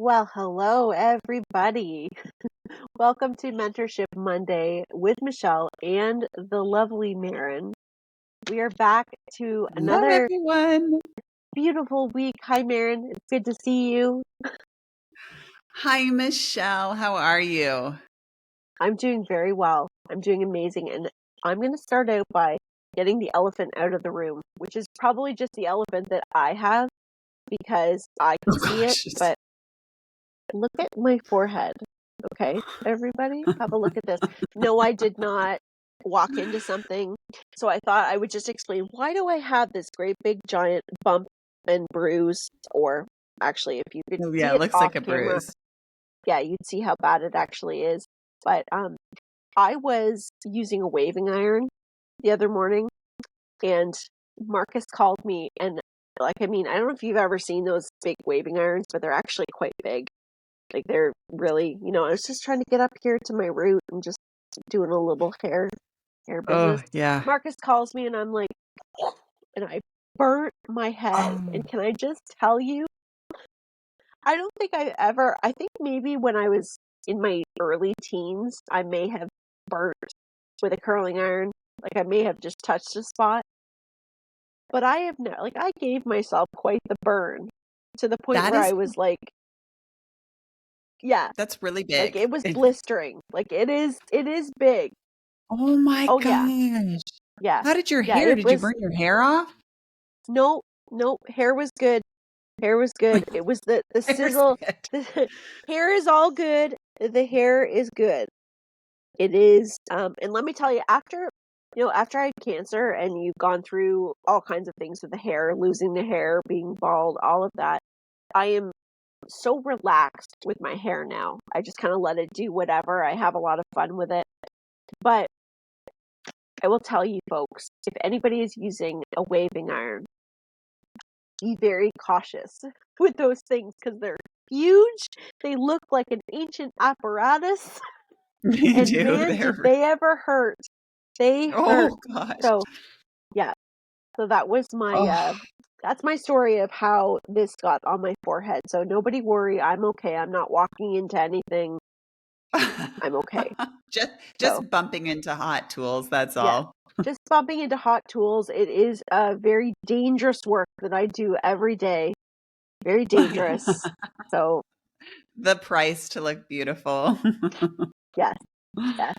Well, hello, everybody. Welcome to Mentorship Monday with Michelle and the lovely Maren. We are back to Hello, another everyone. beautiful week. Hi, Maren. It's good to see you. Hi, Michelle. How are you? I'm doing very well. I'm doing amazing. And I'm going to start out by getting the elephant out of the room, which is probably just the elephant that I have because I can see it. But look at my forehead. Okay, everybody, have a look at this. No, I did not walk into something. So I thought I would just explain, why do I have this great big giant bump and bruise? Or actually, if you could Oh, see yeah, it it looks off like a camera, bruise. yeah, you'd see how bad it actually is. But I was using a waving iron the other morning, and Marcus called me, and I don't know if you've ever seen those big waving irons, but they're actually quite big. Like they're really, I was just trying to get up here to my root and just doing a little hair business. Oh, yeah. Marcus calls me and I'm like, and I burnt my head. Oh, And can I just tell you, I think maybe when I was in my early teens, I may have burnt with a curling iron. Like I may have just touched a spot. But I have no, like I gave myself quite the burn to the point that where I is, was like, yeah, that's really like big. it was blistering. Like it is big. Oh my Oh yeah, gosh. yeah, How did your yeah. hair? It Did you was burn your hair off? no, no. Hair was good. Hair was good. It was the Hair's sizzle. good. The hair is all good. The hair is good. It is. And let me tell you, after I had cancer and you've gone through all kinds of things with the hair, losing the hair, being bald, all of that, I am so relaxed with my hair now. I just kind of let it do whatever. I have a lot of fun with it. But I will tell you folks, if anybody is using a waving iron, be very cautious with those things because they're huge. They look like an ancient apparatus. They And do. man, did they ever hurt. They hurt. Oh gosh. So, yeah. So that was Oh. that's my story of how this got on my forehead. So nobody worry. I'm okay. I'm not walking into anything. I'm okay. just So, just bumping into hot tools, that's yeah. all. Just bumping into hot tools. It is a very dangerous work that I do every day. Very dangerous. So, The price to look beautiful. yes, yes.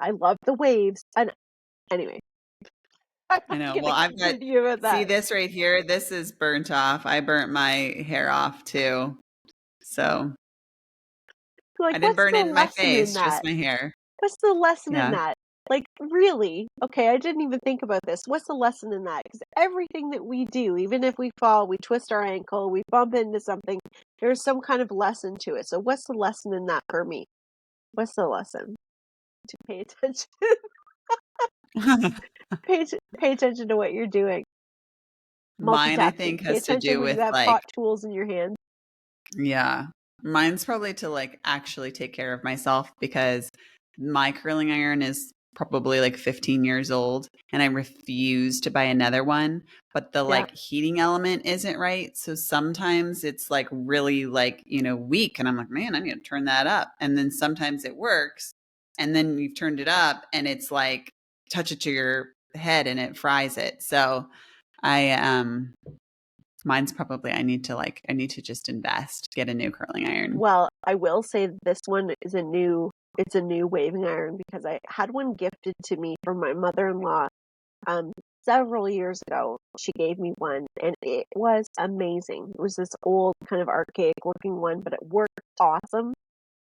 I love the waves. And anyway, I'm I not know. going Well, to I've got, continue with see that. this right here. This is burnt off. I burnt my hair off too. So Like, I didn't what's burn the it in my lesson in face, just that? my hair. What's the lesson in Yeah. that? Like, really? Okay, I didn't even think about this. What's the lesson in that? Because everything that we do, even if we fall, we twist our ankle, we bump into something, there's some kind of lesson to it. So, what's the lesson in that for me? What's the lesson? To pay attention. Pay attention to what you're doing. Mine, I Multitasking. think, Pay has to attention do when you with have like, hot tools in your hand. yeah, mine's probably to like actually take care of myself because my curling iron is probably like 15 years old and I refuse to buy another one, but the Yeah. like heating element isn't right. So sometimes it's like really like, weak and I'm like, man, I need to turn that up. And then sometimes it works and then you've turned it up and it's like touch it to your head and it fries it. So I mine's probably I need to just invest, get a new curling iron. Well, I will say this one is it's a new waving iron because I had one gifted to me from my mother-in-law um several years ago. She gave me one and it was amazing. It was this old kind of archaic looking one, but it worked awesome.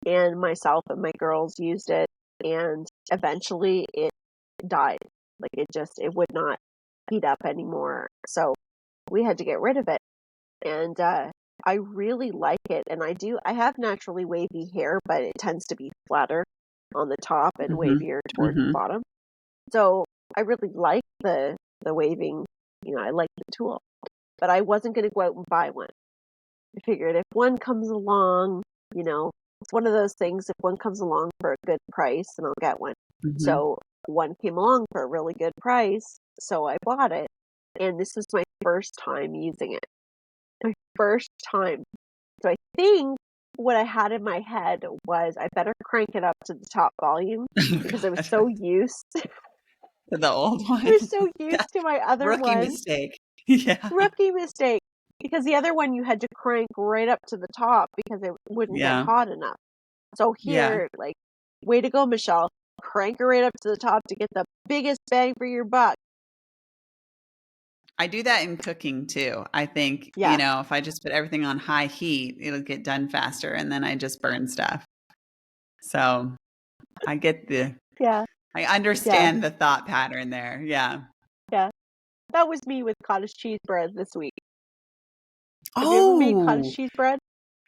And myself and my girls used it and eventually it died. Like it would not heat up anymore. So we had to get rid of it. And I really like it. And I have naturally wavy hair, but it tends to be flatter on the top and Mhm. wavier towards the Mhm. bottom. So I really like the waving, I like the tool. But I wasn't going to go out and buy one. I figured if one comes along, it's one of those things, if one comes along for a good price, then I'll get one. Mhm. So one came along for a really good price, so I bought it. And this is my first time using it. My first time. So I think what I had in my head was I better crank it up to the top volume Oh because I was God. so used. The old I one. was so used to my other Rookie one. mistake. Yeah. Rookie mistake. Because the other one you had to crank right up to the top because it wouldn't get Yeah. hot enough. So Yeah. here, like, way to go, Michelle. Crank it right up to the top to get the biggest bang for your buck. I do that in cooking too. I think, Yeah, if I just put everything on high heat, it'll get done faster and then I just burn stuff. So I get yeah, I yeah, understand the thought pattern there. Yeah. yeah. That was me with cottage cheese bread this week. Have you ever made cottage Oh, cheese bread?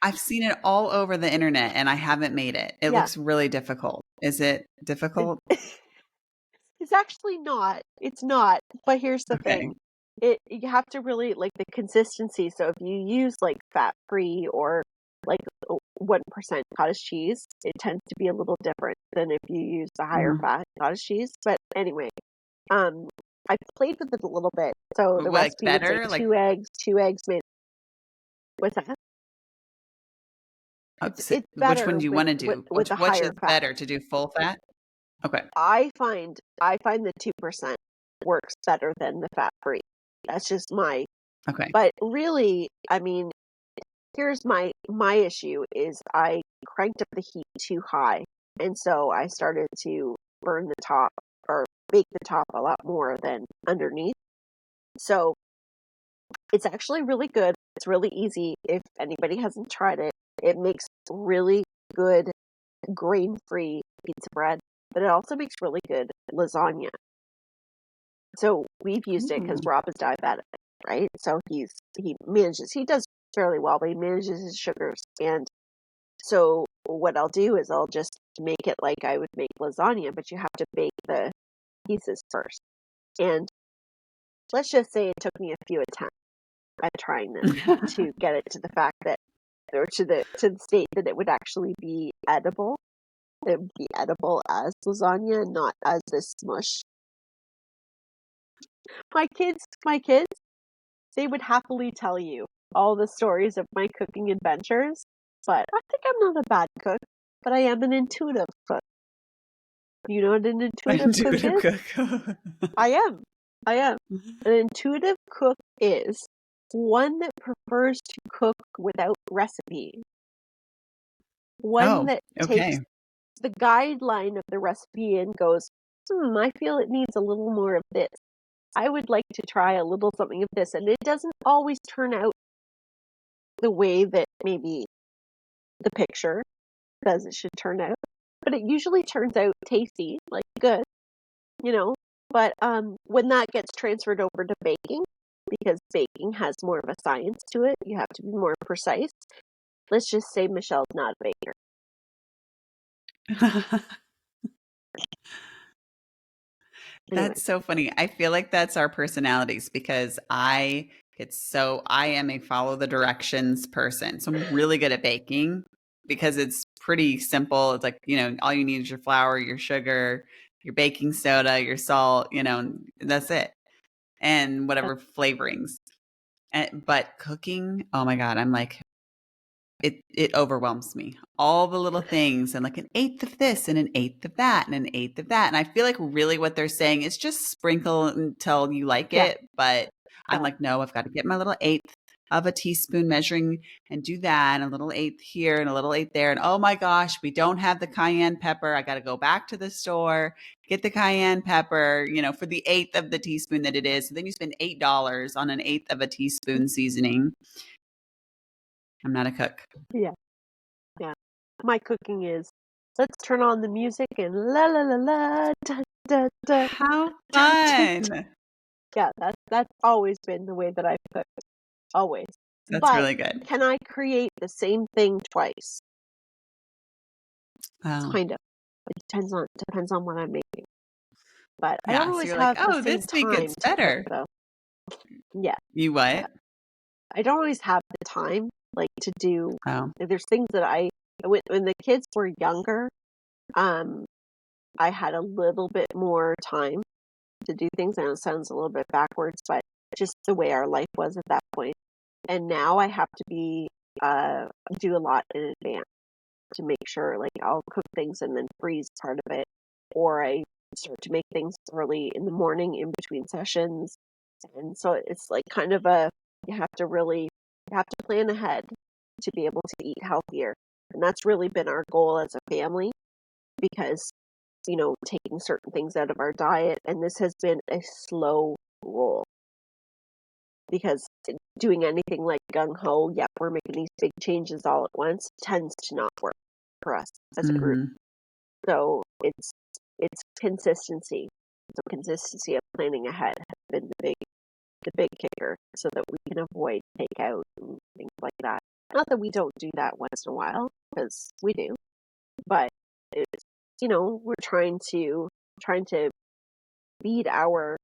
I've seen it all over the internet and I haven't made it. It Yeah. looks really difficult. Is it It, difficult? it's actually not. It's not. But here's the Okay. thing. You have to really like the consistency. So if you use like fat free or like 1% cottage cheese, it tends to be a little different than if you use the higher Mhm. fat cottage cheese. But anyway, um, I played with it a little bit. So the Like recipe would say better? Like, 2 eggs made. What's that? It's which one better do you with want to do? with a Which higher is fat. better to do full fat? Okay. I find the 2% works better than the fat free. That's just my. Okay. But really, I mean, here's my issue is I cranked up the heat too high, and so I started to burn the top or bake the top a lot more than underneath. So it's actually really good. It's really easy. If anybody hasn't tried it, it makes really good grain-free pizza bread, but it also makes really good lasagna. So we've used it because Ooh. Rob is diabetic, right? So he does fairly well, but he manages his sugars. And so what I'll do is I'll just make it like I would make lasagna, but you have to bake the pieces first. And let's just say it took me a few attempts at trying this to get it to the fact that, or to the state that it would actually be edible. It would be edible as lasagna, not as this smush. My kids, they would happily tell you all the stories of my cooking adventures, but I think I'm not a bad cook, but I am an intuitive cook. You know what an intuitive cook Intuitive is? cook. I am. I am. An intuitive cook is one that prefers to cook without recipe. One Oh, that takes okay. the guideline of the recipe and goes, I feel it needs a little more of this. I would like to try a little something of this. And it doesn't always turn out the way that maybe the picture says it should turn out, but it usually turns out tasty, like good, you know. But when that gets transferred over to baking, because baking has more of a science to it, you have to be more precise. Let's just say Michelle's not a baker. Anyway, That's so funny. I feel like that's our personalities because I am a follow the directions person. So I'm really good at baking because it's pretty simple. It's like, all you need is your flour, your sugar, your baking soda, your salt, and that's it. And whatever flavorings. But cooking, oh my God, I'm like, it overwhelms me. All the little things and like an eighth of this and an eighth of that and an eighth of that. And I feel like really what they're saying is just sprinkle until you like yeah, it. But I'm yeah, like, no, I've got to get my little eighth of a teaspoon measuring and do that, and a little eighth here and a little eighth there. And oh my gosh, we don't have the cayenne pepper. I got to go back to the store, get the cayenne pepper, for the eighth of the teaspoon that it is. So then you spend $8 on an eighth of a teaspoon seasoning. I'm not a cook. yeah, yeah. My cooking is let's turn on the music and la la la la da da da How da da. fun. Yeah, that's always been the way that I've cooked. Always. That's But really good. can I create the same thing twice? Oh, Kind of. It depends on what I'm making. But I don't yeah. So always you're like, have the oh, same this week time it's to cook better. though. Yeah, You yeah. what? I don't always have the time like to do. Oh, There's things that when the kids were younger, um, I had a little bit more time to do things. I know it sounds a little bit backwards, but just the way our life was at that point. And now I have to be do a lot in advance to make sure, like, I'll cook things and then freeze part of it, or I start to make things early in the morning in between sessions. And so it's like kind of you have to really, you have to plan ahead to be able to eat healthier. And that's really been our goal as a family because, taking certain things out of our diet, and this has been a slow roll because doing anything like gung ho, yep, we're making these big changes all at once, tends to not work for us as a group. Mm-hmm. So it's consistency. So consistency of planning ahead has been the big kicker, so that we can avoid takeout and things like that. Not that we don't do that once in a while, because we do, but it's, we're trying to feed our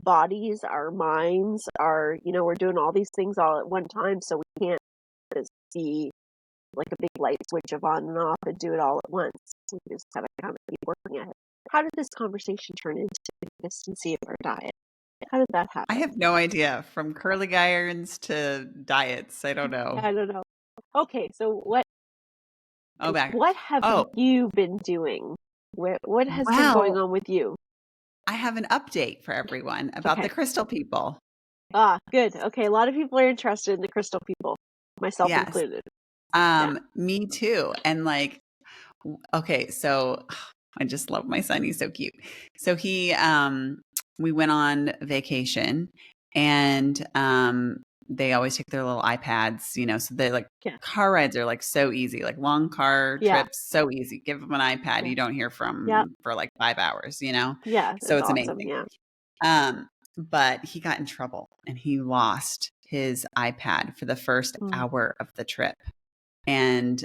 bodies, our minds, we're doing all these things all at one time, so we can't just be like a big light switch of on and off and do it all at once. We just gotta kind of keep working at it. How did this conversation turn into the consistency of our diet? How did that I happen? have no idea. From curling irons to diets, I don't know. I don't know. Okay, so Oh, back. what have Oh, you been doing? What has been going well, on with you? I have an update for everyone about Okay. the crystal people. Good. Okay, a lot of people are interested in the crystal people, myself Yes. included. Yeah. Me too. And like, okay, so I just love my son. He's so cute. So we went on vacation and, they always take their little iPads, so they like Yeah. car rides are like so easy, like long car Yeah. trips, so easy. Give them an iPad, Yeah. you don't hear Yeah. from for like 5 hours. Yeah. So It's it's awesome. amazing. Yeah. But he got in trouble and he lost his iPad for the first Mm. hour of the trip. And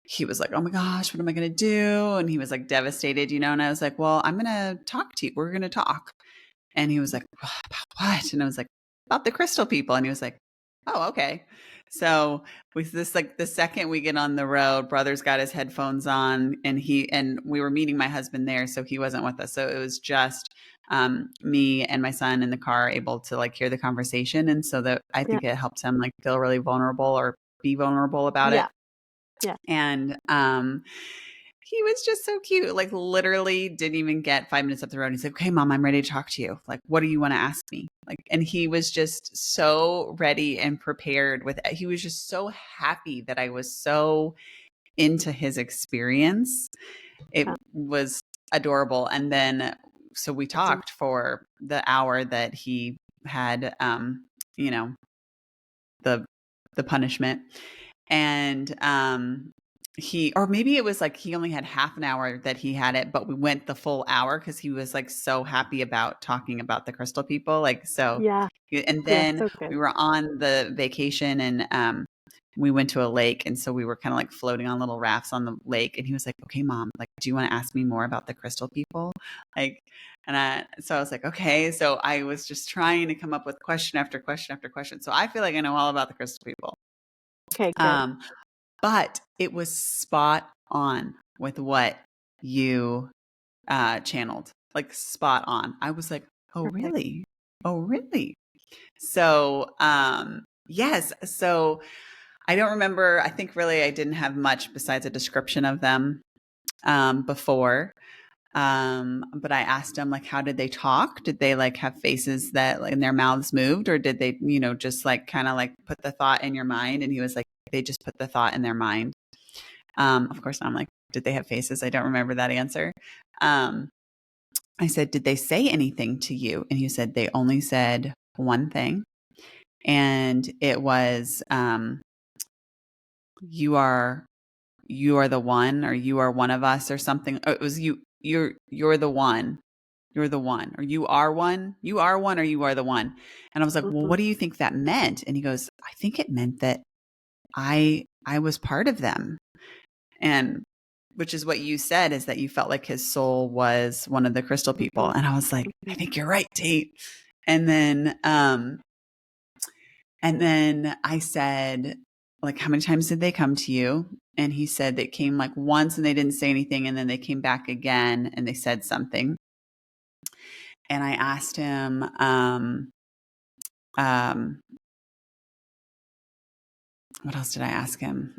he was like, "Oh my gosh, what am I going to do?" And he was like devastated. And I was like, "Well, I'm going to talk to you. We're going to talk." And he was like, "About what?" And I was like, "About the crystal people." And he was like, "Oh, okay." So with this, like the second we get on the road, brother's got his headphones on, and we were meeting my husband there, so he wasn't with us. So it was just me and my son in the car, able to like hear the conversation, and so that I Yeah. think it helped him like feel really vulnerable or be vulnerable about it. Yeah. Yeah. And he was just so cute. Like literally didn't even get 5 minutes up the road. He's like, "Okay, mom, I'm ready to talk to you. Like, what do you want to ask me?" Like, and he was just so ready and prepared he was just so happy that I was so into his experience. It Yeah. was adorable. And then, so we That's talked for the hour that he had, you know, the, the punishment. And, or maybe it was like he only had half an hour that he had it, but we went the full hour because he was like so happy about talking about the crystal people. Like, so, yeah. and Yeah. then So good. we were on the vacation and, we went to a lake. And so we were kind of like floating on little rafts on the lake. And he was like, "Okay, mom, like, do you want to ask me more about the crystal people?" Like, so I was like, okay. So I was just trying to come up with question after question after question. So I feel like I know all about the crystal people. Okay. Good. Um, but it was spot on with what you channeled, like spot on. I was like, "Oh, Perfect. really? Oh, really?" So, yes. So I don't remember. I think really I didn't have much besides a description of them before. But I asked them like, how did they talk? Did they like have faces that like, and their mouths moved, or did they, just like kind of like put the thought in your mind? And he was like, they just put the thought in their mind. Of course, I'm like, did they have faces? I don't remember that answer. Um, I said, did they say anything to you? And he said, they only said one thing. And it was, you are the one, or you are one of us, or something. Or it was you're the one. You're the one, or you are one. You are one, or you are the one. And I was like, well, Mm-hmm. what do you think that meant? And he goes, I think it meant that I was part of them. And which is what you said, is that you felt like his soul was one of the crystal people. Mm-hmm. And I was like, I Mm-hmm. think you're right, Tate. And then I said, like, how many times did they come to you? And he said they came like once and they didn't say anything. And then they came back again and they said something. And I asked him, um, what else did I ask him?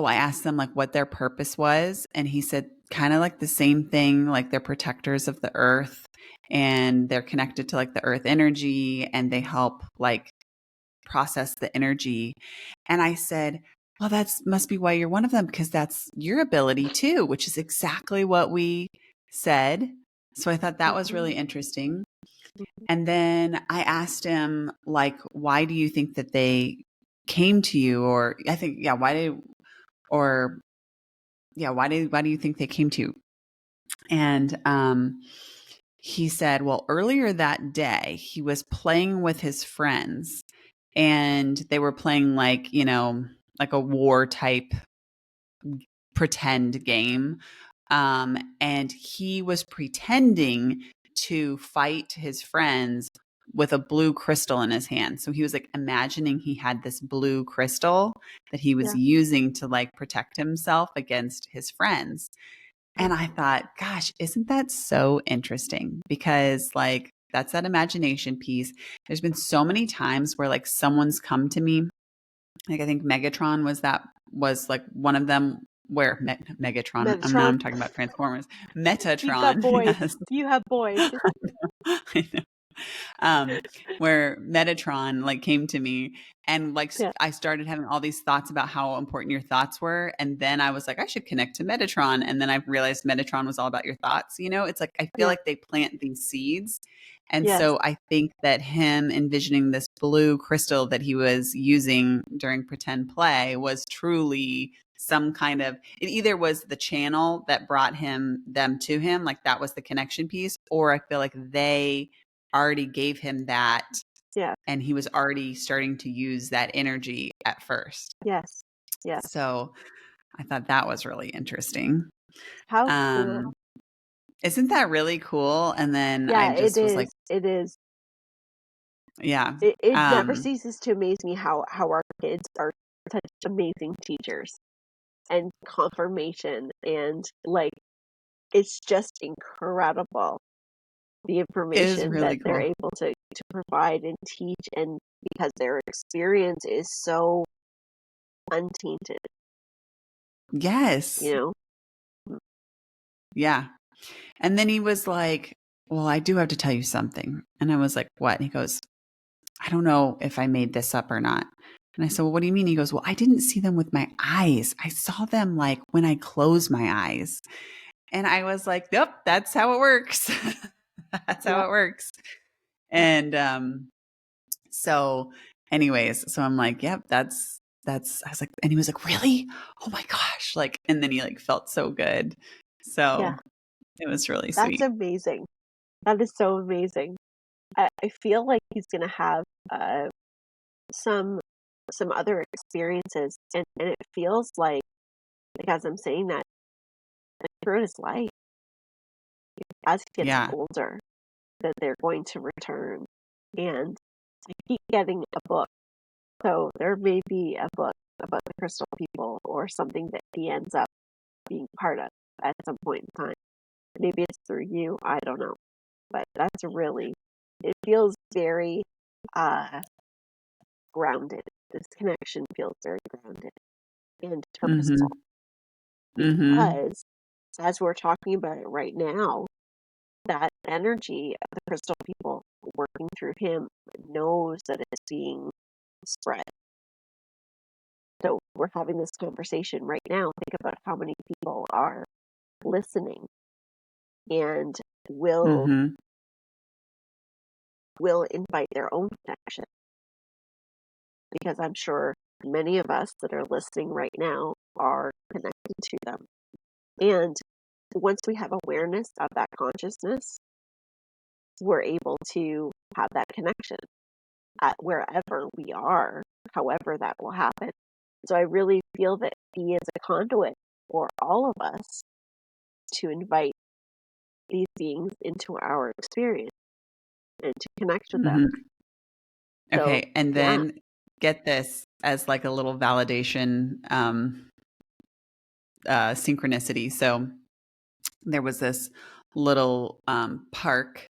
I asked them like what their purpose was. And he said kind of like the same thing, like they're protectors of the earth and they're connected to like the earth energy and they help like process the energy. And I said, well, that's must be why you're one of them, because that's your ability too, which is exactly what we said. So I thought that was really interesting. And then I asked him, like, why do you think that they came to you? Or I think, yeah, or yeah, why do you think they came to you? And he said, well, earlier that day, he was playing with his friends and they were playing like, like a war type pretend game. And he was pretending to fight his friends with a blue crystal in his hand. So he was like imagining he had this blue crystal that he was Yeah. using to like protect himself against his friends. And I thought, gosh, isn't that so interesting? Because like that's that imagination piece. There's been so many times where like someone's come to me, like I think Megatron was like one of them where Megatron, Metatron, I'm talking about Transformers. you've got Metatron, boys. yes. You have boys. I know. Where Metatron like came to me and like Yeah. I started having all these thoughts about how important your thoughts were. And then I was like, I should connect to Metatron. And then I realized Metatron was all about your thoughts. It's like, I feel Yeah. like they plant these seeds. And Yes. so I think that him envisioning this blue crystal that he was using during pretend play was truly some kind of, it either was the channel that brought them to him, like that was the connection piece, or I feel like they already gave him that Yeah. and he was already starting to use that energy at first. Yes. Yes. So I thought that was really interesting. How cool. Um, isn't that really cool? And then I Yeah, it just was like, is. It is. yeah. It never ceases to amaze me how our kids are such amazing teachers and confirmation and like it's just incredible the It is information that really they're cool. able to provide and teach, and because their experience is so untainted, Yes. you know. Yeah. And then he was like, well, I do have to tell you something. And I was like, what? And he goes, I don't know if I made this up or not. And I said, well, what do you mean? He goes, well, I didn't see them with my eyes. I saw them like when I close my eyes. And I was like, yep, that's how it works. That's how Yeah. it works. And so anyways, so I'm like, yep, I was like, and he was like, really? Oh my gosh. Like, and then he like felt so good. Yeah, So it was really that's sweet. amazing. That is so amazing. I feel like he's gonna have some some other experiences, and it feels like as I'm saying that throughout his life, as he gets Yeah. older, that they're going to return. And I keep getting a book. So there may be a book about the crystal people or something that he ends up being part of at some point in time. Maybe it's through you, I don't know. But that's really, it feels very grounded. This connection feels very grounded and purposeful Mm-hmm. Mm-hmm. because as we're talking about it right now, that energy of the crystal people working through him knows that it's being spread. So we're having this conversation right now. Think about how many people are listening and will Mm-hmm. will invite their own connection. Because I'm sure many of us that are listening right now are connected to them. And once we have awareness of that consciousness, we're able to have that connection at wherever we are, however that will happen. So I really feel that he is a conduit for all of us to invite these beings into our experience and to connect with them. Mm-hmm. So Okay. And yeah, then get this as like a little validation synchronicity. So there was this little park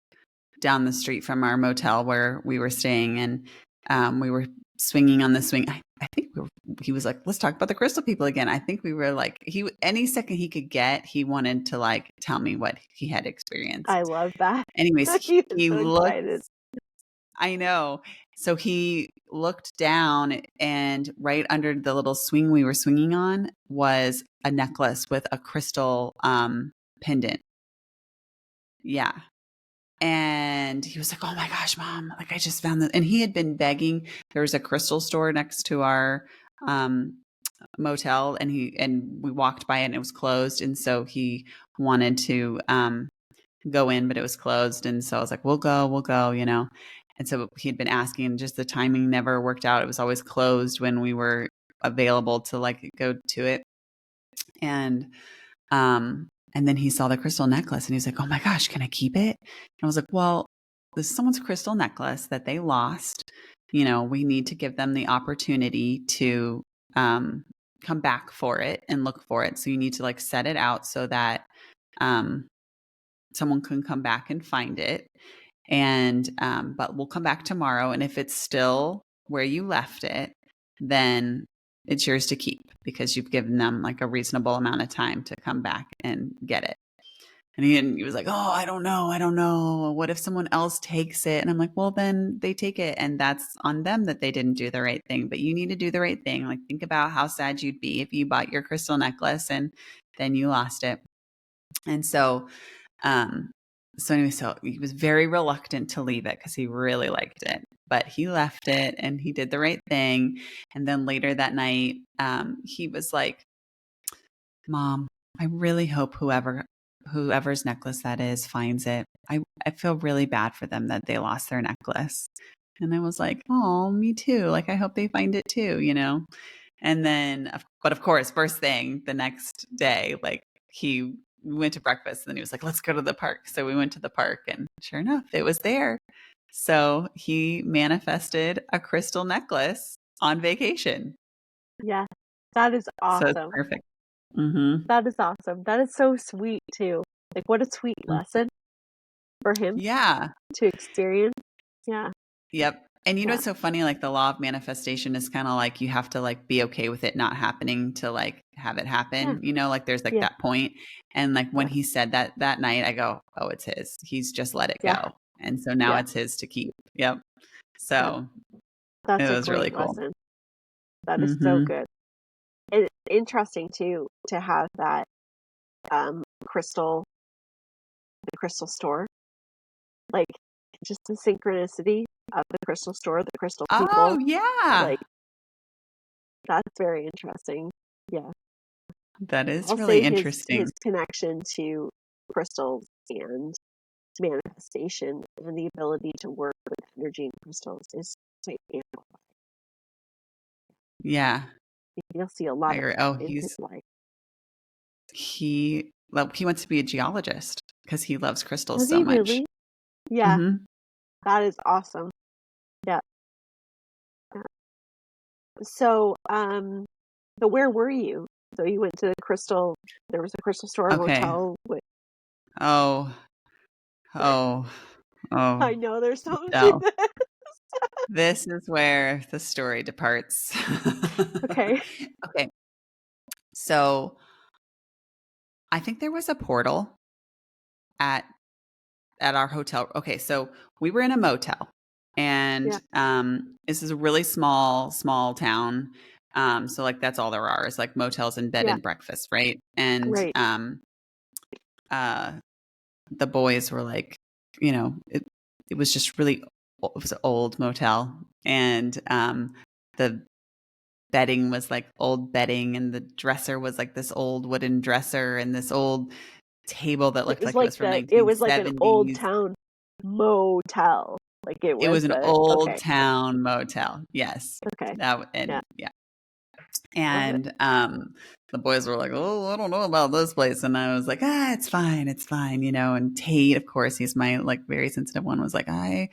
down the street from our motel where we were staying, and we were swinging on the swing. I think he was like, let's talk about the crystal people again. I think we were like, any second he could get, he wanted to like tell me what he had experienced. I love that. Anyways, He's he so looked, excited. I know. So he looked down, and right under the little swing we were swinging on was a necklace with a crystal pendant. Yeah. And he was like, oh my gosh, mom, like I just found this. And he had been begging. There was a crystal store next to our motel, and we walked by it and it was closed. And so he wanted to go in, but it was closed. And so I was like, we'll go, you know. And so he'd been asking, just the timing never worked out. It was always closed when we were available to like go to it. And then he saw the crystal necklace and he's like, oh my gosh, can I keep it? And I was like, well, this is someone's crystal necklace that they lost. You know, we need to give them the opportunity to come back for it and look for it. So you need to like set it out so that someone can come back and find it. And but we'll come back tomorrow. And if it's still where you left it, then it's yours to keep because you've given them like a reasonable amount of time to come back and get it. And he was like, oh, I don't know. What if someone else takes it? And I'm like, well, then they take it. And that's on them that they didn't do the right thing. But you need to do the right thing. Like, think about how sad you'd be if you bought your crystal necklace and then you lost it. And so, so he was very reluctant to leave it because he really liked it. But he left it and he did the right thing. And then later that night, he was like, Mom, I really hope whoever's necklace that is finds it. I feel really bad for them that they lost their necklace. And I was like, oh, me too. Like, I hope they find it too, you know? And then, but of course, first thing the next day, like we went to breakfast and then he was like, let's go to the park. So we went to the park and sure enough, it was there. So he manifested a crystal necklace on vacation. Yeah, that is awesome. So it's perfect. Mm-hmm. That is awesome. That is so sweet too. Like, what a sweet lesson for him. Yeah. To experience. Yeah. Yep. And you know what's so funny? Like the law of manifestation is kind of like you have to like be okay with it not happening to like have it happen. Yeah. You know, like there's like that point. And like when he said that night, I go, oh, it's his. He's just let it go. And so now it's his to keep. Yep. So that's it was really cool. Lesson. That is so good. And it's interesting too to have that the crystal store, like just the synchronicity of the crystal store, the crystal people. Oh yeah, like that's very interesting. Yeah, that is really interesting. His connection to crystals and manifestation and the ability to work with energy and crystals is quite amplified. Yeah, you'll see a lot of in his life. He wants to be a geologist because he loves crystals so much. Really? Yeah, that is awesome. Yeah. So, so where were you? So you went to the crystal. There was a crystal store, motel. Oh. I know there's so much. No. This is where the story departs. Okay. Okay. So I think there was a portal at our hotel. Okay, so we were in a motel, and this is a really small town. So like that's all there are is like motels and bed and breakfast, right? And the boys were like, you know, it was just really, it was an old motel, and the bedding was like old bedding, and the dresser was like this old wooden dresser, and this old table that looked like it was from 1970s. It was like an old town motel. Like it was an old town motel. Yes. Okay. And the boys were like, oh, I don't know about this place. And I was like, it's fine, you know. And Tate, of course, he's my like very sensitive one, was like, I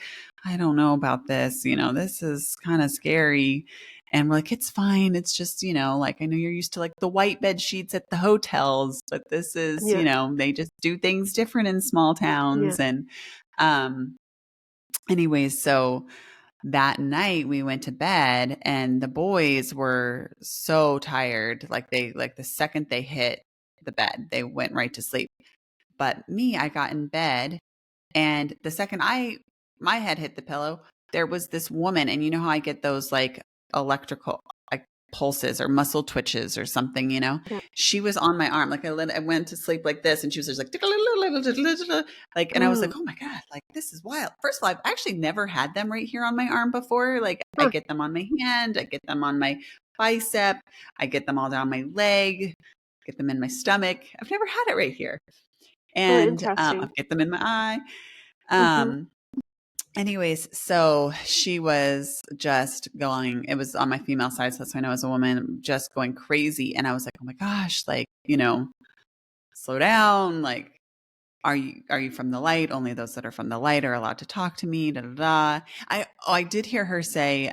don't know about this, you know, this is kind of scary. And we're like, it's fine. It's just, you know, like I know you're used to like the white bed sheets at the hotels, but this is, you know, they just do things different in small towns. And anyways, so that night we went to bed and the boys were so tired. Like the second they hit the bed, they went right to sleep. But me, I got in bed and the second my head hit the pillow, there was this woman, and you know how I get those like electrical like pulses or muscle twitches or something, you know? Yeah. She was on my arm. Like I went to sleep like this and she was just like like, and I was like, Mm. "Oh my God, like this is wild." First of all, I've actually never had them right here on my arm before. Like I Huh. get them on my hand, I get them on my bicep, I get them all down my leg, get them in my stomach. I've never had it right here. Oh, And I interesting. get them in my eye. Mm-hmm. Um, anyways, so she was just going, it was on my female side. So that's why I know as a woman, just going crazy. And I was like, oh my gosh, like, slow down. Like, are you from the light? Only those that are from the light are allowed to talk to me. Da, da, da. I did hear her say,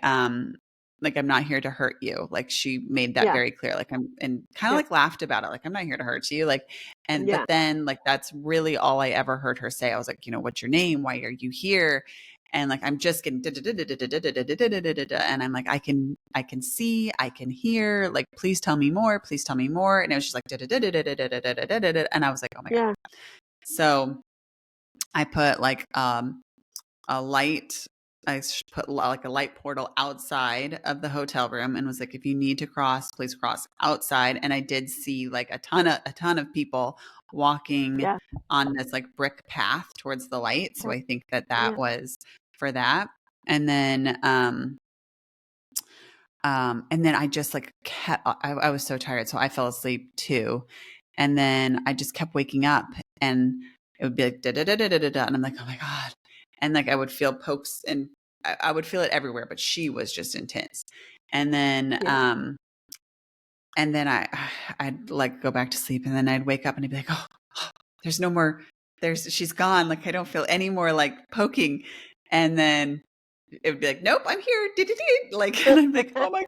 like, I'm not here to hurt you. Like she made that Yeah. very clear. Like and kind of Yeah. like laughed about it. Like, I'm not here to hurt you. Like, Yeah. but then like, that's really all I ever heard her say. I was like, what's your name? Why are you here? And like, I'm just getting, and I'm like, I can see, I can hear, like, please tell me more. Please tell me more. And it was just like, and I was like, oh my God. Yeah. So I put like a light. I put like a light portal outside of the hotel room and was like, if you need to cross, please cross outside. And I did see like a ton of people walking Yeah. on this like brick path towards the light. So Yeah. I think that Yeah. was for that. And then I just like kept, I was so tired. So I fell asleep too. And then I just kept waking up and it would be like, da, da, da, da, da, da, da. And I'm like, oh my God. And like, I would feel pokes and I would feel it everywhere, but she was just intense. And then, Yeah. I'd like go back to sleep and then I'd wake up and I'd be like, oh, there's no more, she's gone. Like, I don't feel any more like poking. And then it would be like, nope, I'm here. Like, and I'm like, oh my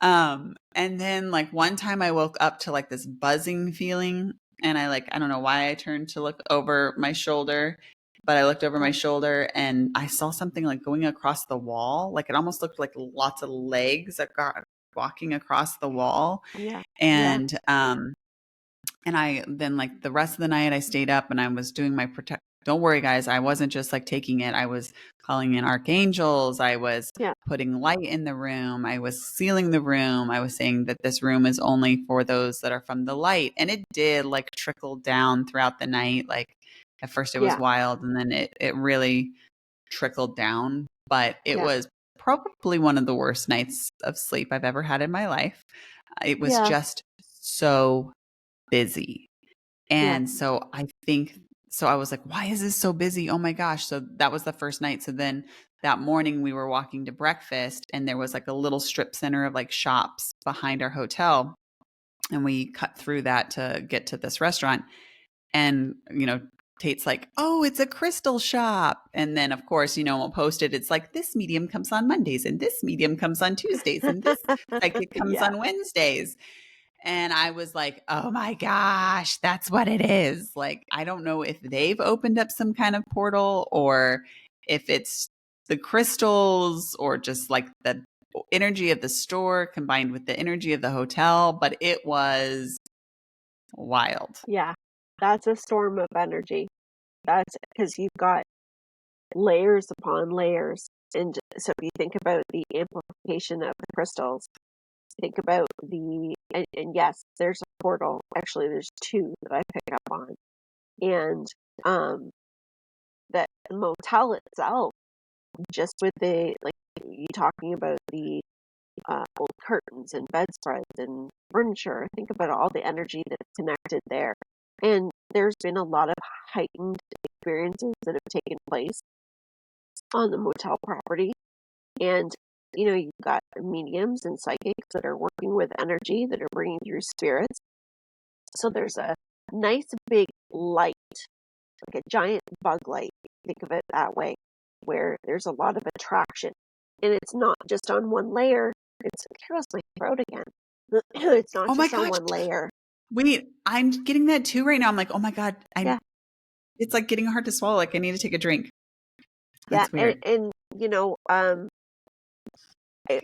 God. And then like one time I woke up to like this buzzing feeling and I don't know why I turned to look over my shoulder, but I looked over my shoulder and I saw something like going across the wall. Like it almost looked like lots of legs that got walking across the wall. Yeah. Yeah. And I then like the rest of the night I stayed up and I was doing my protect. Don't worry, guys. I wasn't just like taking it. I was calling in archangels. I was Yeah. putting light in the room. I was sealing the room. I was saying that this room is only for those that are from the light. And it did like trickle down throughout the night. Like at first it was Yeah. wild and then it really trickled down. But it Yeah. was probably one of the worst nights of sleep I've ever had in my life. It was Yeah. just so busy. Yeah. And so I think, so I was like, why is this so busy? Oh my gosh. So that was the first night. So then that morning we were walking to breakfast and there was like a little strip center of like shops behind our hotel. And we cut through that to get to this restaurant. And, Tate's like, oh, it's a crystal shop. And then, of course, we'll post it. It's like this medium comes on Mondays and this medium comes on Tuesdays and this psychic comes Yeah. on Wednesdays. And I was like, oh my gosh, that's what it is. Like, I don't know if they've opened up some kind of portal or if it's the crystals or just like the energy of the store combined with the energy of the hotel, but it was wild. Yeah. That's a storm of energy. That's because you've got layers upon layers. And so if you think about the amplification of the crystals, think about and yes, there's a portal. Actually, there's two that I pick up on. And that motel itself, just with like you talking about the old curtains and bedspreads and furniture, think about all the energy that's connected there. And there's been a lot of heightened experiences that have taken place on the motel property. And, you've got mediums and psychics that are working with energy that are bringing through spirits. So there's a nice big light, like a giant bug light. Think of it that way, where there's a lot of attraction. And it's not just on one layer. Here goes my throat again. It's not Oh my just on gosh. one layer. Wait, I'm getting that too right now. I'm like, oh my God, Yeah. it's like getting hard to swallow. Like I need to take a drink. Yeah, That's weird. and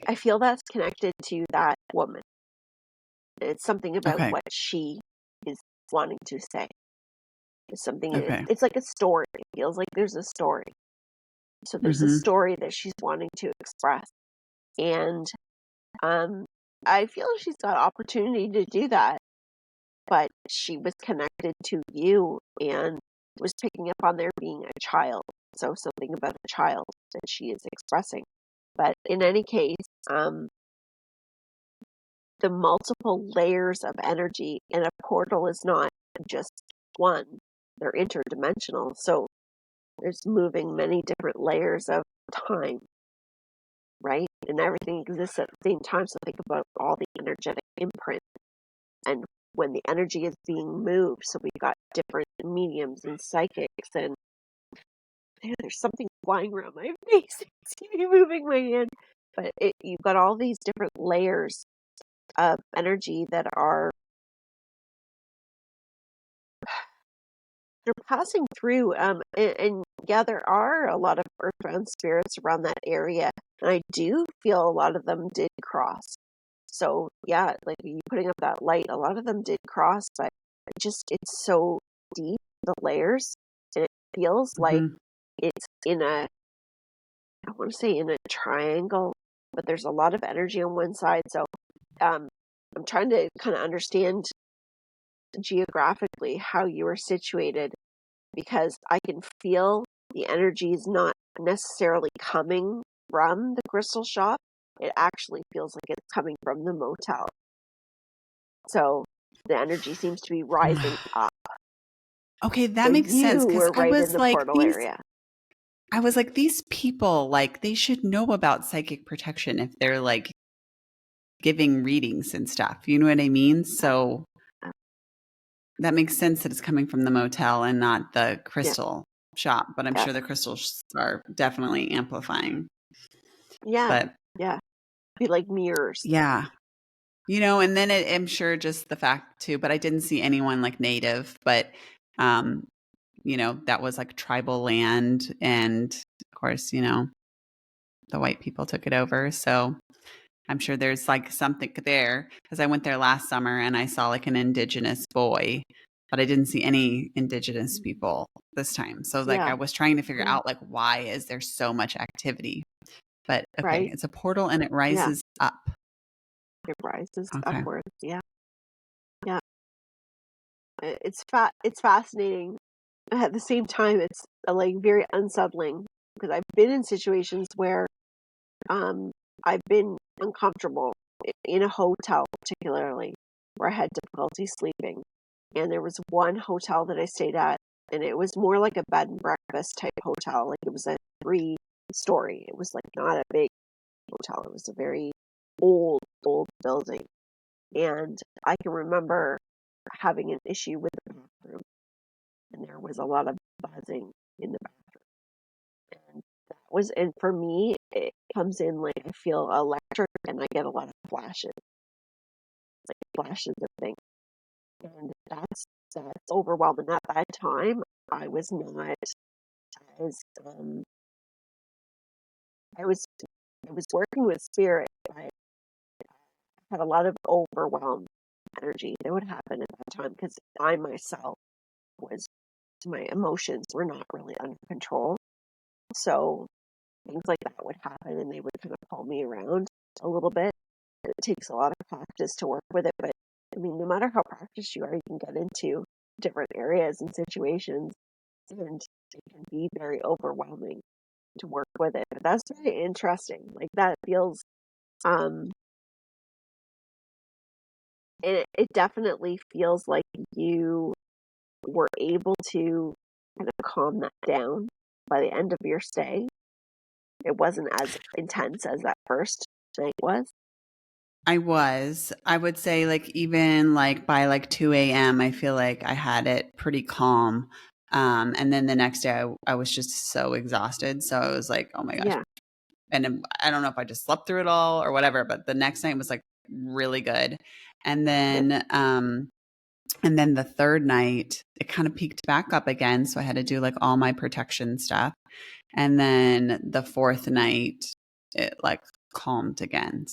I feel that's connected to that woman. It's something about Okay. what she is wanting to say. It's something. Okay. It's like a story. It feels like there's a story. So there's a Mm-hmm. story that she's wanting to express, and um, I feel she's got opportunity to do that, but she was connected to you and was picking up on there being a child. So something about a child that she is expressing. But in any case, the multiple layers of energy in a portal is not just one, they're interdimensional. So there's moving many different layers of time, right? And everything exists at the same time. So think about all the energetic imprint and when the energy is being moved. So we've got different mediums and psychics, and there's something flying around my face. See me moving my hand. But you've got all these different layers of energy that are they're passing through. And yeah, there are a lot of earthbound spirits around that area, and I do feel a lot of them did cross. So yeah, like you putting up that light, a lot of them did cross, but it's so deep, the layers, and it feels like Mm-hmm. it's in a, I want to say in a triangle, but there's a lot of energy on one side. So um, I'm trying to kind of understand geographically how you are situated because I can feel the energy is not necessarily coming from the crystal shop. It actually feels like it's coming from the motel. So the energy seems to be rising up. Okay, So that makes sense you because were right in the portal area. I was like, these people, like, they should know about psychic protection if they're like giving readings and stuff. You know what I mean? So Uh, that makes sense that it's coming from the motel and not the Yeah, crystal shop, but I'm yeah, sure the crystals are definitely amplifying. yeah, But yeah. Be like mirrors. yeah, and then I'm sure just the fact too, but I didn't see anyone like native, but um, that was like tribal land. And of course, the white people took it over. So I'm sure there's like something there because I went there last summer and I saw like an indigenous boy, but I didn't see any indigenous people this time. So like I Yeah, was trying to figure yeah, out like why is there so much activity? But okay, right. it's a portal and it Yeah, rises up. it rises Okay. upwards. Yeah, yeah. It's fascinating. At the same time, it's like very unsettling because I've been in situations where um I've been uncomfortable in a hotel, particularly where I had difficulty sleeping. And there was one hotel that I stayed at, and it was more like a bed and breakfast type hotel. Like it was a 3-story. It was like not a big hotel. It was a very old building. And I can remember having an issue with the bathroom, and there was a lot of buzzing in the bathroom. And and for me, it comes in like I feel electric and I get a lot of flashes, like flashes of things. And that's overwhelming. At that time, I was not as I was I was working with spirit. I had a lot of overwhelmed energy that would happen at that time because I myself was my emotions were not really under control. So things like that would happen and they would kind of pull me around a little bit. It takes a lot of practice to work with it, but I mean, no matter how practiced you are, you can get into different areas and situations and it can be very overwhelming to work with it. But that's very interesting. Like that feels um it definitely feels like you were able to kind of calm that down by the end of your stay. It wasn't as intense as that first night was. I would say like even like by like 2 a.m., I feel like I had it pretty calm. And then the next day I was just so exhausted. So I was like, oh my gosh. Yeah, And I don't know if I just slept through it all or whatever, but the next night was like really good. And yeah, then, And then the third night, it kind of peaked back up again. So I had to do like all my protection stuff. And then the fourth night, it like calmed again.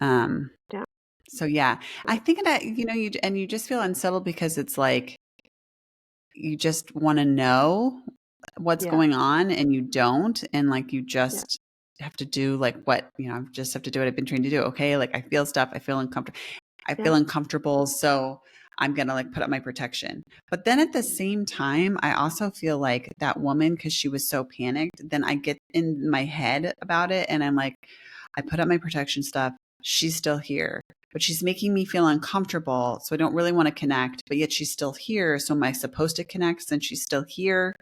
Um, Yeah. so yeah, I think that, you just feel unsettled because it's like, you just want to know what's Yeah. going on and you don't. And like, you Yeah. just have to do like what, I just have to do what I've been trained to do. Okay. Like I feel stuff. I feel Yeah. uncomfortable. So I'm going to like put up my protection. But then at the same time, I also feel like that woman, cause she was so panicked, then I get in my head about it. And I'm like, I put up my protection stuff. She's still here, but she's making me feel uncomfortable. So I don't really want to connect, but yet she's still here. So am I supposed to connect since she's still here?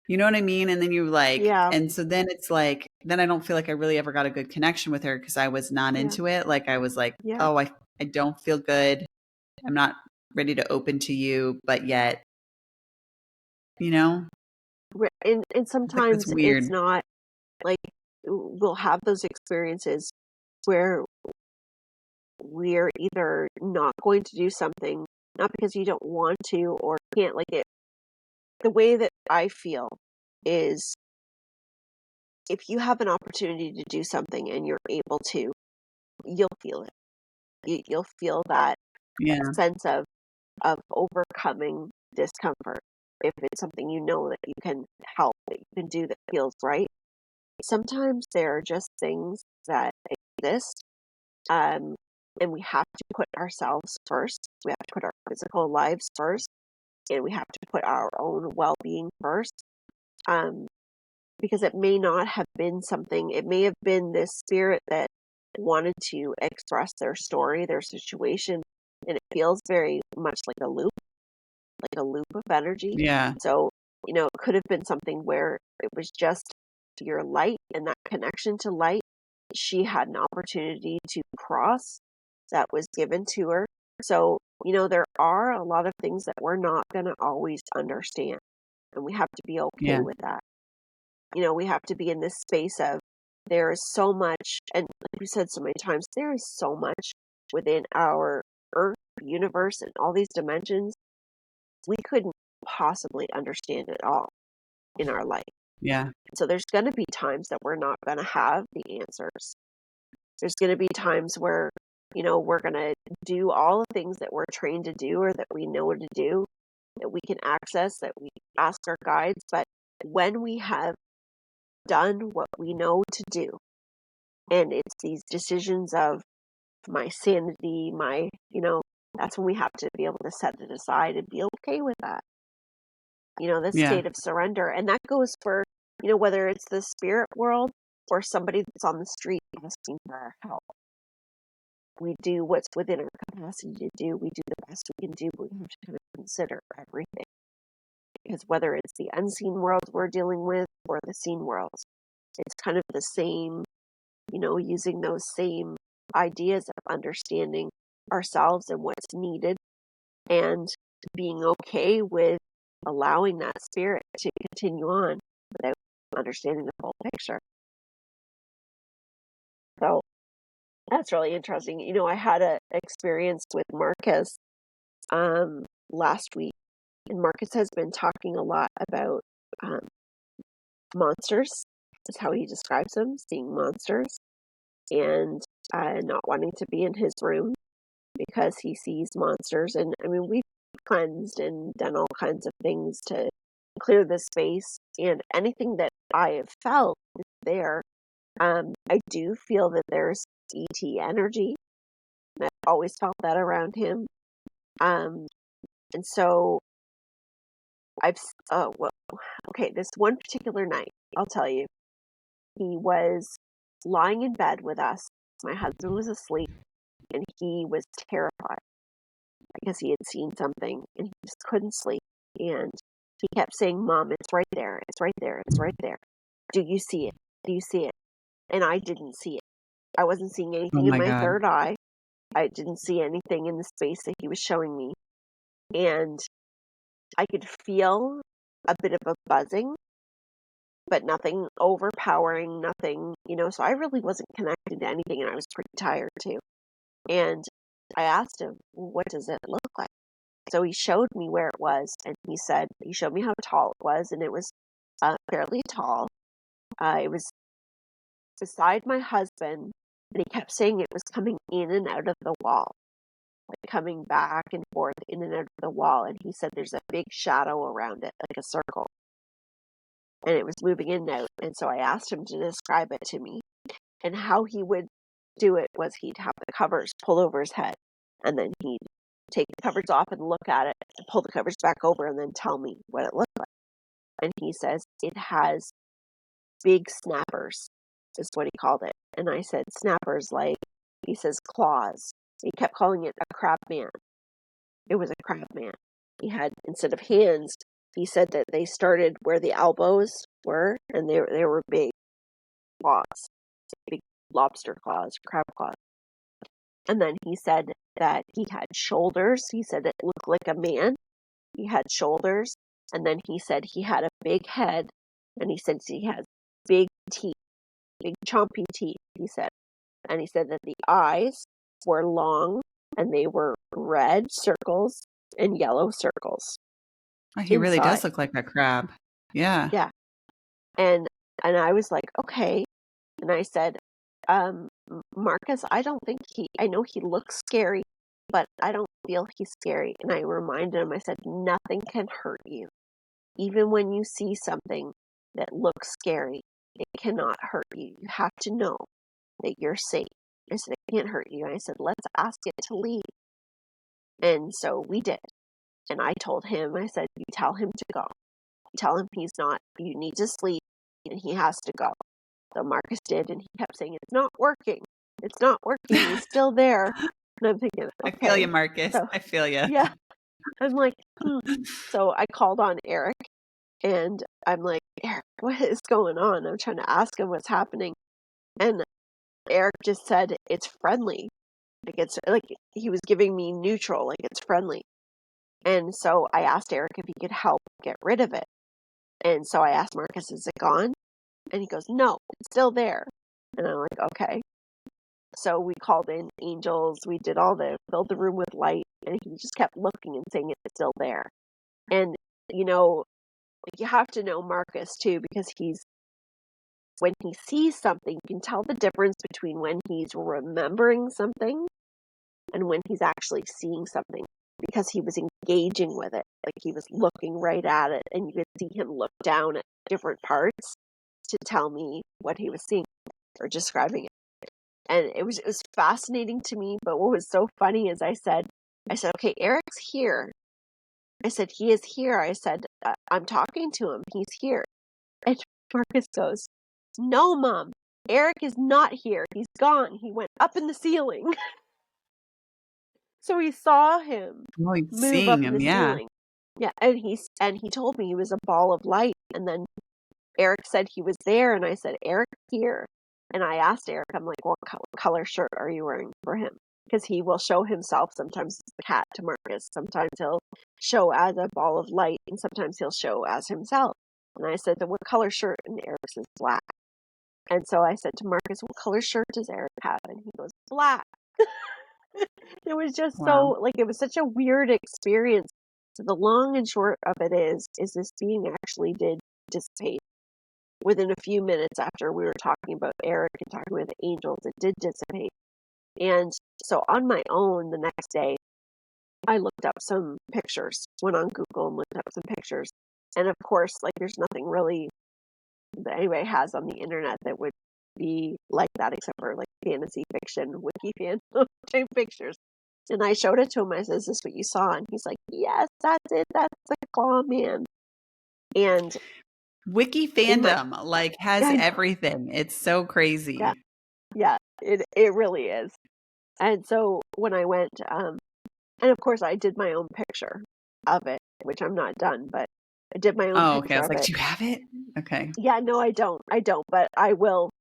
You know what I mean? And then you like, Yeah. and so then it's like, then I don't feel like I really ever got a good connection with her because I was not Yeah. into it. Like I was like, Yeah. oh, I don't feel good. I'm not ready to open to you, but yet, you know, And it's like this sometimes it's weird. not like we'll have those experiences where we're either not going to do something, not because you don't want to or can't, like it. The way that I feel is if you have an opportunity to do something and you're able to, you'll feel it. You'll feel that Yeah. sense of overcoming discomfort. If it's something you know that you can help, that you can do that feels right. Sometimes there are just things that exist, um, and we have to put ourselves first. We have to put our physical lives first, and we have to put our own well-being first. Um, because it may not have been something. It may have been this spirit that wanted to express their story, their situation, and it feels very much like a loop of energy. Yeah. So, it could have been something where it was just your light and that connection to light she had an opportunity to cross that was given to her. So, there are a lot of things that we're not going to always understand, and we have to be okay Yeah. with that. We have to be in this space of there is so much, and like we said so many times, there is so much within our earth, universe, and all these dimensions. We couldn't possibly understand it all in our life. Yeah. So there's going to be times that we're not going to have the answers. There's going to be times where, we're going to do all the things that we're trained to do or that we know to do, that we can access, that we ask our guides. But when we have done what we know to do, and it's these decisions of my sanity, that's when we have to be able to set it aside and be okay with that. This Yeah. state of surrender. And that goes for, whether it's the spirit world or somebody that's on the street asking for our help. We do what's within our capacity to do. We do the best we can do, but we have to kind of consider everything. Because whether it's the unseen world we're dealing with or the seen worlds, it's kind of the same, using those same ideas of understanding ourselves and what's needed and being okay with allowing that spirit to continue on without understanding the full picture. So that's really interesting. I had an experience with Marcus last week, and Marcus has been talking a lot about um, monsters, is how he describes them, seeing monsters, and not wanting to be in his room because he sees monsters. And I mean, we've cleansed and done all kinds of things to clear the space, and anything that I have felt is there. I do feel that there's ET energy. I've always felt that around him. And so I've, well, okay, this one particular night, I'll tell you, he was lying in bed with us. My husband was asleep, and he was terrified because he had seen something and he just couldn't sleep. And he kept saying, Mom, it's right there. It's right there. It's right there. Do you see it? Do you see it? And I didn't see it. I wasn't seeing Oh anything in my my God. third eye. I didn't see anything in the space that he was showing me. And I could feel a bit of a buzzing, but nothing overpowering, nothing, so I really wasn't connected to anything, and I was pretty tired too. And I asked him, what does it look like? so he showed me where it was, and he showed me how tall it was, and it was fairly tall. It was beside my husband, and he kept saying it was coming in and out of the wall, like coming back and forth in and out of the wall. And he said there's a big shadow around it, like a circle, and it was moving in and out. And so I asked him to describe it to me. And how he would do it was he'd have the covers pulled over his head, and then he'd take the covers off and look at it, and pull the covers back over, and then tell me what it looked like. And he says it has big snappers, is what he called it. And I said, snappers, like, he says, claws. He kept calling it a crab man. It was a crab man. He had, instead of hands, he said that they started where the elbows were, and they were big claws, big lobster claws, crab claws. And then he said that he had shoulders. He said it looked like a man. He had shoulders. And then he said he had a big head. And he said he has big teeth, big chompy teeth, he said. And he said that the eyes were long, and they were red circles and yellow circles Oh, he really inside. does look like a crab. Yeah. Yeah. And I was like, okay. And I said, Marcus, I know he looks scary, but I don't feel he's scary. And I reminded him, I said, nothing can hurt you. Even when you see something that looks scary, it cannot hurt you. You have to know that you're safe. I said, it can't hurt you. And I said, let's ask it to leave. And so we did. And I told him, I said, you tell him to go. You tell him you need to sleep, and he has to go. So Marcus did, and he kept saying, it's not working. It's not working. He's still there. And I'm thinking, I feel you, okay. Marcus. So, I feel you. yeah. I'm like, So I called on Eric, and I'm like, Eric, what is going on? I'm trying to ask him what's happening. And Eric just said, it's friendly. Like, it's like he was giving me neutral, like it's friendly. And so I asked Eric if he could help get rid of it. And so I asked Marcus, is it gone? And he goes, no, it's still there. And I'm like, okay. So we called in angels. We did filled the room with light. And he just kept looking and saying it's still there. And, you have to know Marcus too, because when he sees something, you can tell the difference between when he's remembering something and when he's actually seeing something, because he was engaging with it. Like, he was looking right at it, and you could see him look down at different parts to tell me what he was seeing or describing it. And it was fascinating to me. But what was so funny is I said, okay, Eric's here. I said, he is here. I said, I'm talking to him. He's here. And Marcus goes, no, Mom, Eric is not here. He's gone. He went up in the ceiling. So we saw him Oh, move up seeing in the him, yeah. ceiling. Yeah, and he told me he was a ball of light. And then Eric said he was there, and I said, Eric's here. And I asked Eric, I'm like, what color shirt are you wearing for him? Because he will show himself. Sometimes as a cat to Marcus. Sometimes he'll show as a ball of light, and sometimes he'll show as himself. And I said, what color shirt? And Eric says, black. And so I said to Marcus, what color shirt does Eric have? And he goes, black. It was just Wow. it was such a weird experience. So the long and short of it is this being actually did dissipate. Within a few minutes after we were talking about Eric and talking with the angels, it did dissipate. And so on my own, the next day, I looked up some pictures, went on Google and looked up some pictures. And of course, there's nothing really that anybody has on the internet that would be like that, except for fantasy fiction, wiki fan type pictures. And I showed it to him. I said, is this what you saw? And he's like, yes, that's it. That's the claw man. And Wiki in my, fandom has I know, everything. It's so yeah, crazy. yeah, it really is. And so when I went, and of course I did my own picture of it, which I'm not done, but I did my own Oh, okay. I picture was of like, it. do you have it? Okay. Yeah, no, I don't, but I will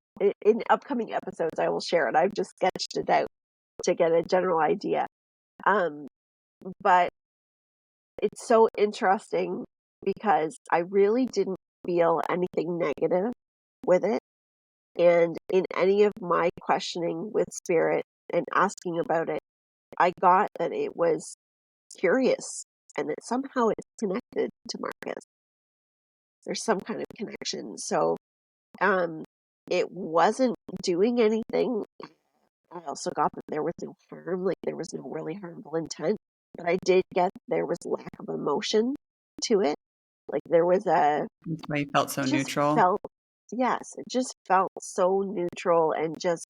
in upcoming episodes. I will share it. I've just sketched it out to get a general idea. But it's so interesting because I really didn't feel anything negative with it. And in any of my questioning with spirit and asking about it, I got that it was curious. and that somehow it's connected to Marcus. There's some kind of connection. So it wasn't doing anything. I also got that there was no harm, like there was no really harmful intent, but I did get there was lack of emotion to it. Like there was That's why you felt so just neutral. felt, yes, it just felt so neutral and just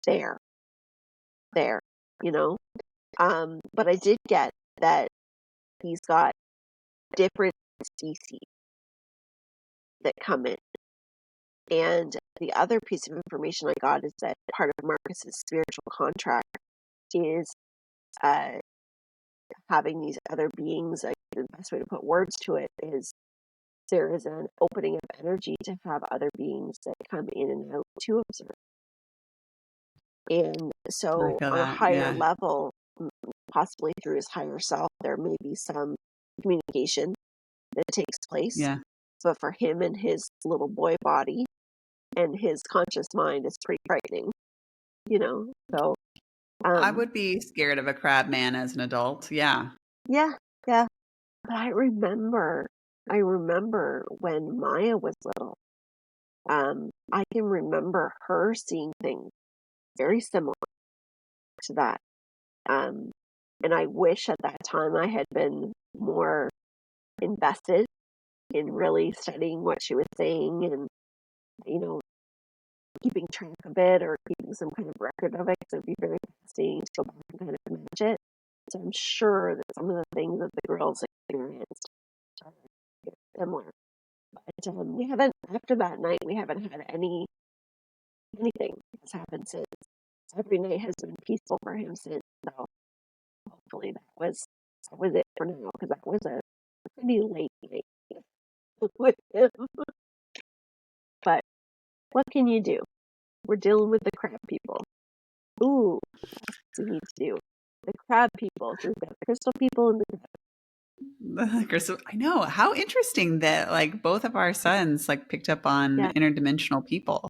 there, there, you know? But I did get that he's got different species that come in. And the other piece of information I got is that part of Marcus's spiritual contract is uh, having these other beings. Like the best way to put words to it is there is an opening of energy to have other beings that come in and out to observe. And I so feel on a that. higher Yeah. level, possibly through his higher self, there may be some communication that takes place. Yeah. But for him and his little boy body and his conscious mind, it's pretty frightening, you know? So, I would be scared of a crab man as an adult. Yeah. yeah, yeah. But I remember when Maya was little, I can remember her seeing things very similar to that. And I wish at that time I had been more invested in really studying what she was saying and, you know, keeping track of it or keeping some kind of record of it, because it would be very fascinating to go back and kind of match it. So I'm sure that some of the things that the girls experienced are similar. But we haven't, after that night, we haven't had anything that's happened since. Every night has been peaceful for him since. So hopefully that was it for now, because that was a pretty late night with him. But what can you do? We're dealing with the crab people. Ooh, what else do we need to do? The crab people. So we've got the crystal people and the crab. Crystal, I know. How interesting that like both of our sons like picked up on Yeah. interdimensional people.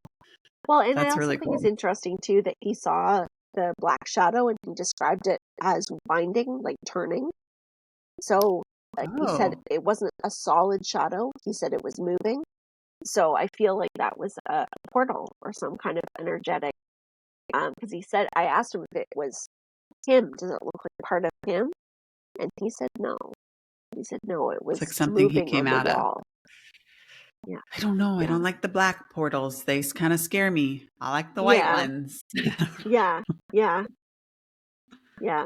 Well, and I That's also really think it's cool. interesting too that he saw the black shadow and he described it as winding, like turning. So he said Oh, it wasn't a solid shadow. He said it was moving. So I feel like that was a portal or some kind of energetic. Because he said, I asked him if it was him. Does it look like part of him? And he said no. He said no. It it's like was something he moving came on the out of. wall. Yeah, I don't know. I yeah, don't like the black portals. They kind of scare me. I like the white yeah, ones. yeah, yeah, yeah.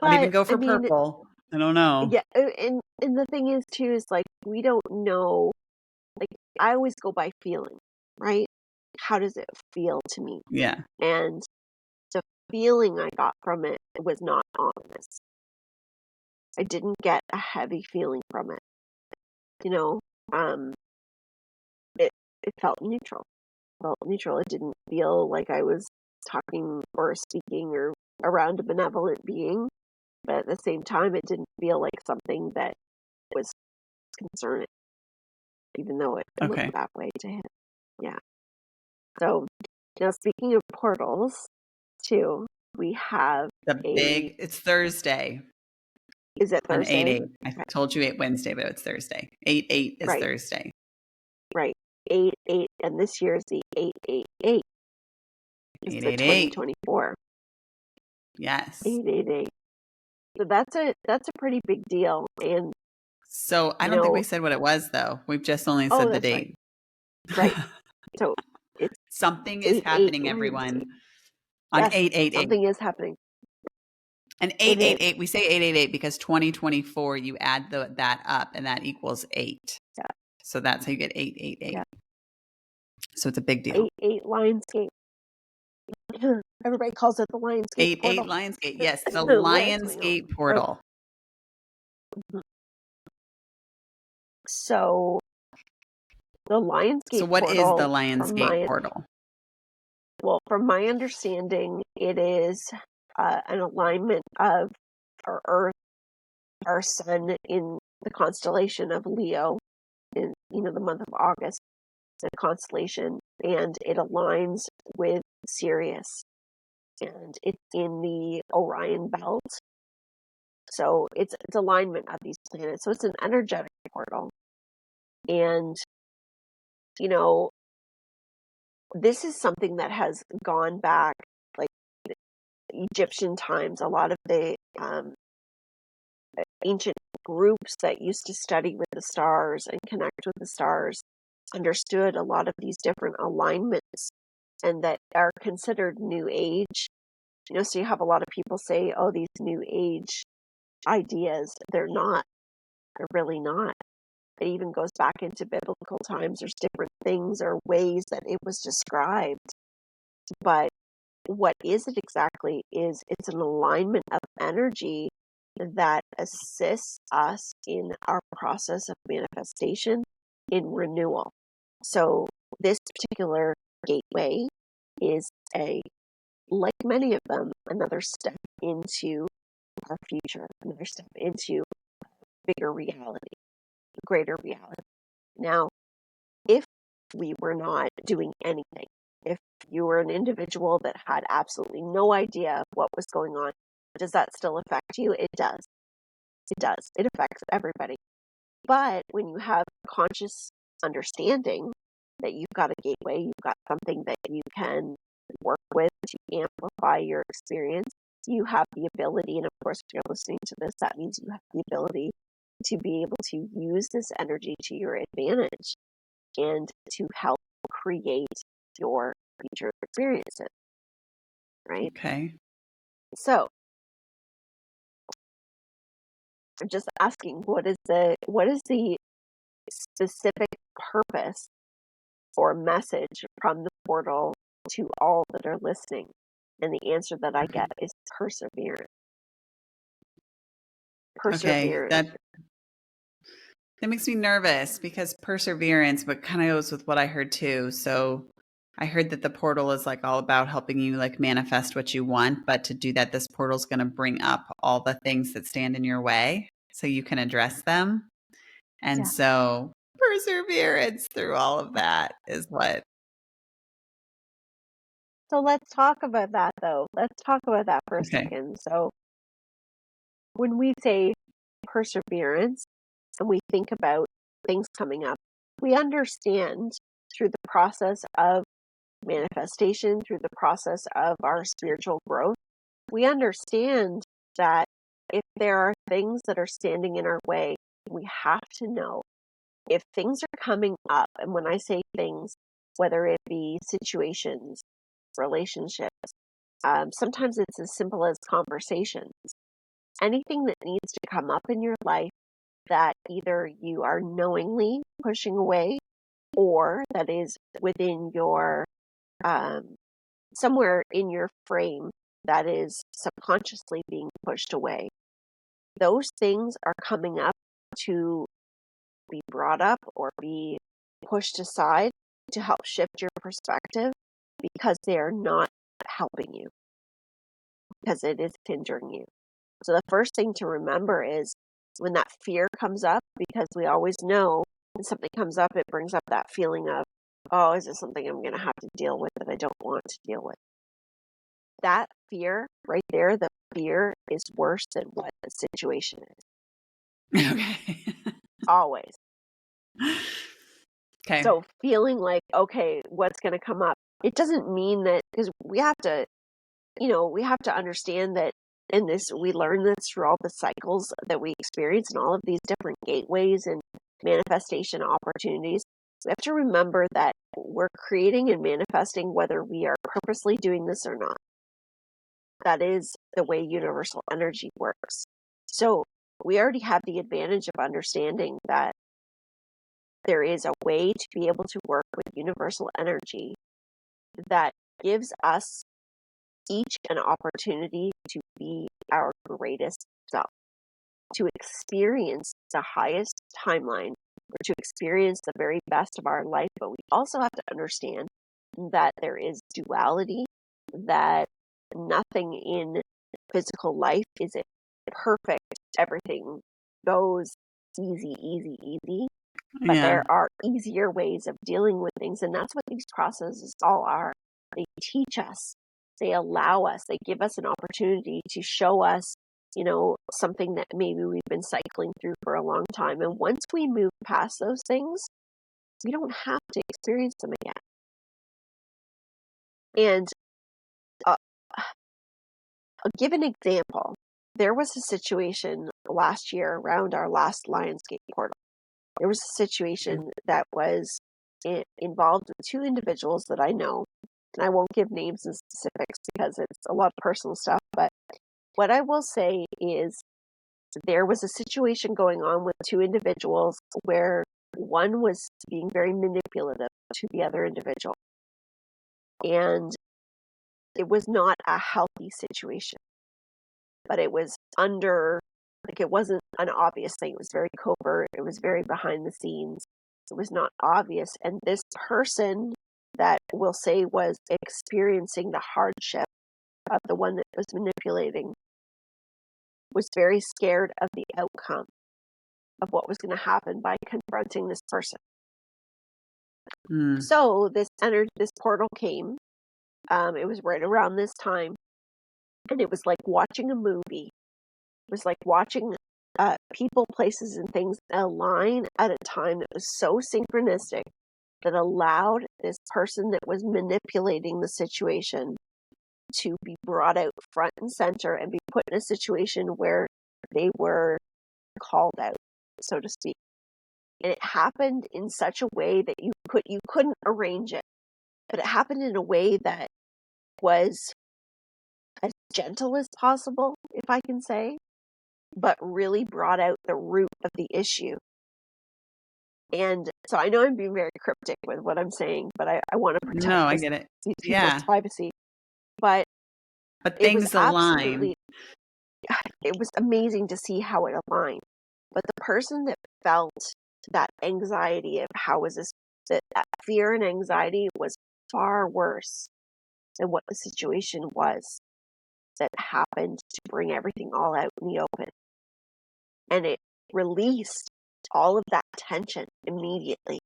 I'd even But go I for mean, purple. I don't know. yeah, and the thing is too is like we don't know. Like I always go by feeling, right? How does it feel to me? Yeah. And the feeling I got from it was not ominous. I didn't get a heavy feeling from it. You know, um, it it felt neutral. It felt neutral. It didn't feel like I was talking or speaking or around a benevolent being, but at the same time, it didn't feel like something that was concerning, even though it looked Okay. that way to him. Yeah. So now, speaking of portals, too, we have The a. big, it's Thursday Is it on Thursday? 8/8. I Okay. told you 8 Wednesday, but it's Thursday. 8/8 is Right. Thursday. Right. 8-8, and this year is the 888. It's the 8/8. 2024. Yes. 888. So that's a pretty big deal. And So I you don't think we know, said what it was, though. We've just only oh, said the that's right. date. Right. So it's Something is 8-8 happening, everyone, Lionsgate. on Yes, 8/8/8. something is happening. And It is. 8/8/8, we say 8/8/8 because 2024, you add that up and that equals 8. Yeah. So that's how you get 8/8/8. Yeah. So it's a big deal. 8-8 Lionsgate. Everybody calls it the Lionsgate 8/8 portal. Lionsgate. Yes, the What's going on? Lionsgate portal. So the So Lionsgate what is the portal, Lionsgate portal? from my understanding, it is an alignment of our Earth, our Sun in the constellation of Leo, in the month of August, the constellation, and it aligns with Sirius, and it's in the Orion belt, So it's alignment of these planets. So it's an energetic portal. And, you know, this is something that has gone back like Egyptian times. A lot of the ancient groups that used to study with the stars and connect with the stars understood a lot of these different alignments and that are considered new age. So you have a lot of people say, oh, these new age ideas, they're not. They're really not. It even goes back into biblical times. There's different things or ways that it was described. But what is it exactly is it's an alignment of energy that assists us in our process of manifestation in renewal. So this particular gateway is like many of them, another step into our future, another step into bigger reality, greater reality. Now, if we were not doing anything, if you were an individual that had absolutely no idea what was going on, does that still affect you? It does. It does. It affects everybody. But when you have conscious understanding that you've got a gateway, you've got something that you can work with to amplify your experience, you have the ability, and of course, if you're listening to this, that means you have the ability to be able to use this energy to your advantage and to help create your future experiences, right? Okay. So I'm just asking, what is the specific purpose or message from the portal to all that are listening? And the answer that I get is perseverance. Okay. Perseverance. That makes me nervous because perseverance, but kind of goes with what I heard too. So I heard that the portal is like all about helping you like manifest what you want, but to do that, this portal is going to bring up all the things that stand in your way so you can address them. And Yeah. so perseverance through all of that is what. So let's talk about that though. Let's talk about that for a Okay. second. So when we say perseverance and we think about things coming up, we understand through the process of manifestation, through the process of our spiritual growth, we understand that if there are things that are standing in our way, we have to know if things are coming up. And when I say things, whether it be situations, relationships, sometimes it's as simple as conversations. Anything that needs to come up in your life that either you are knowingly pushing away or that is within your somewhere in your frame that is subconsciously being pushed away. Those things are coming up to be brought up or be pushed aside to help shift your perspective because they are not helping you, because it is hindering you. So the first thing to remember is when that fear comes up, because we always know when something comes up, it brings up that feeling of, oh, is this something I'm going to have to deal with that I don't want to deal with? That fear right there, the fear is worse than what the situation is. Okay. Always. Okay. So feeling like, okay, what's going to come up? It doesn't mean that, because we have to, we have to understand that in this, we learn this through all the cycles that we experience and all of these different gateways and manifestation opportunities. We have to remember that we're creating and manifesting whether we are purposely doing this or not. That is the way universal energy works. So we already have the advantage of understanding that there is a way to be able to work with universal energy that gives us each an opportunity to be our greatest self, to experience the highest timeline, or to experience the very best of our life. But we also have to understand that there is duality, that nothing in physical life is perfect. Everything goes easy, easy, easy. But Yeah. there are easier ways of dealing with things. And that's what these processes all are. They teach us, they allow us, they give us an opportunity to show us something that maybe we've been cycling through for a long time. And once we move past those things, we don't have to experience them again. And uh, I'll give an example. There was a situation last year around our last Lionsgate portal. There was a situation that was involved with two individuals that I know. And I won't give names and specifics because it's a lot of personal stuff. But what I will say is there was a situation going on with two individuals where one was being very manipulative to the other individual. And it was not a healthy situation, but it was it wasn't an obvious thing. It was very covert. It was very behind the scenes. It was not obvious. And this person that we'll say was experiencing the hardship of the one that was manipulating was very scared of the outcome of what was going to happen by confronting this person. So this portal came. It was right around this time, and it was like watching a movie. It was like watching people, places, and things align at a time that was so synchronistic that allowed this person that was manipulating the situation to be brought out front and center and be put in a situation where they were called out, so to speak. And it happened in such a way that you couldn't arrange it, but it happened in a way that was as gentle as possible, if I can say, but really brought out the root of the issue. And so I know I'm being very cryptic with what I'm saying, but I want to protect I get it. these people's privacy. But things align. It was amazing to see how it aligned. But the person that felt that anxiety of how was this, that fear and anxiety was far worse than what the situation was that happened to bring everything all out in the open. And it released all of that tension immediately.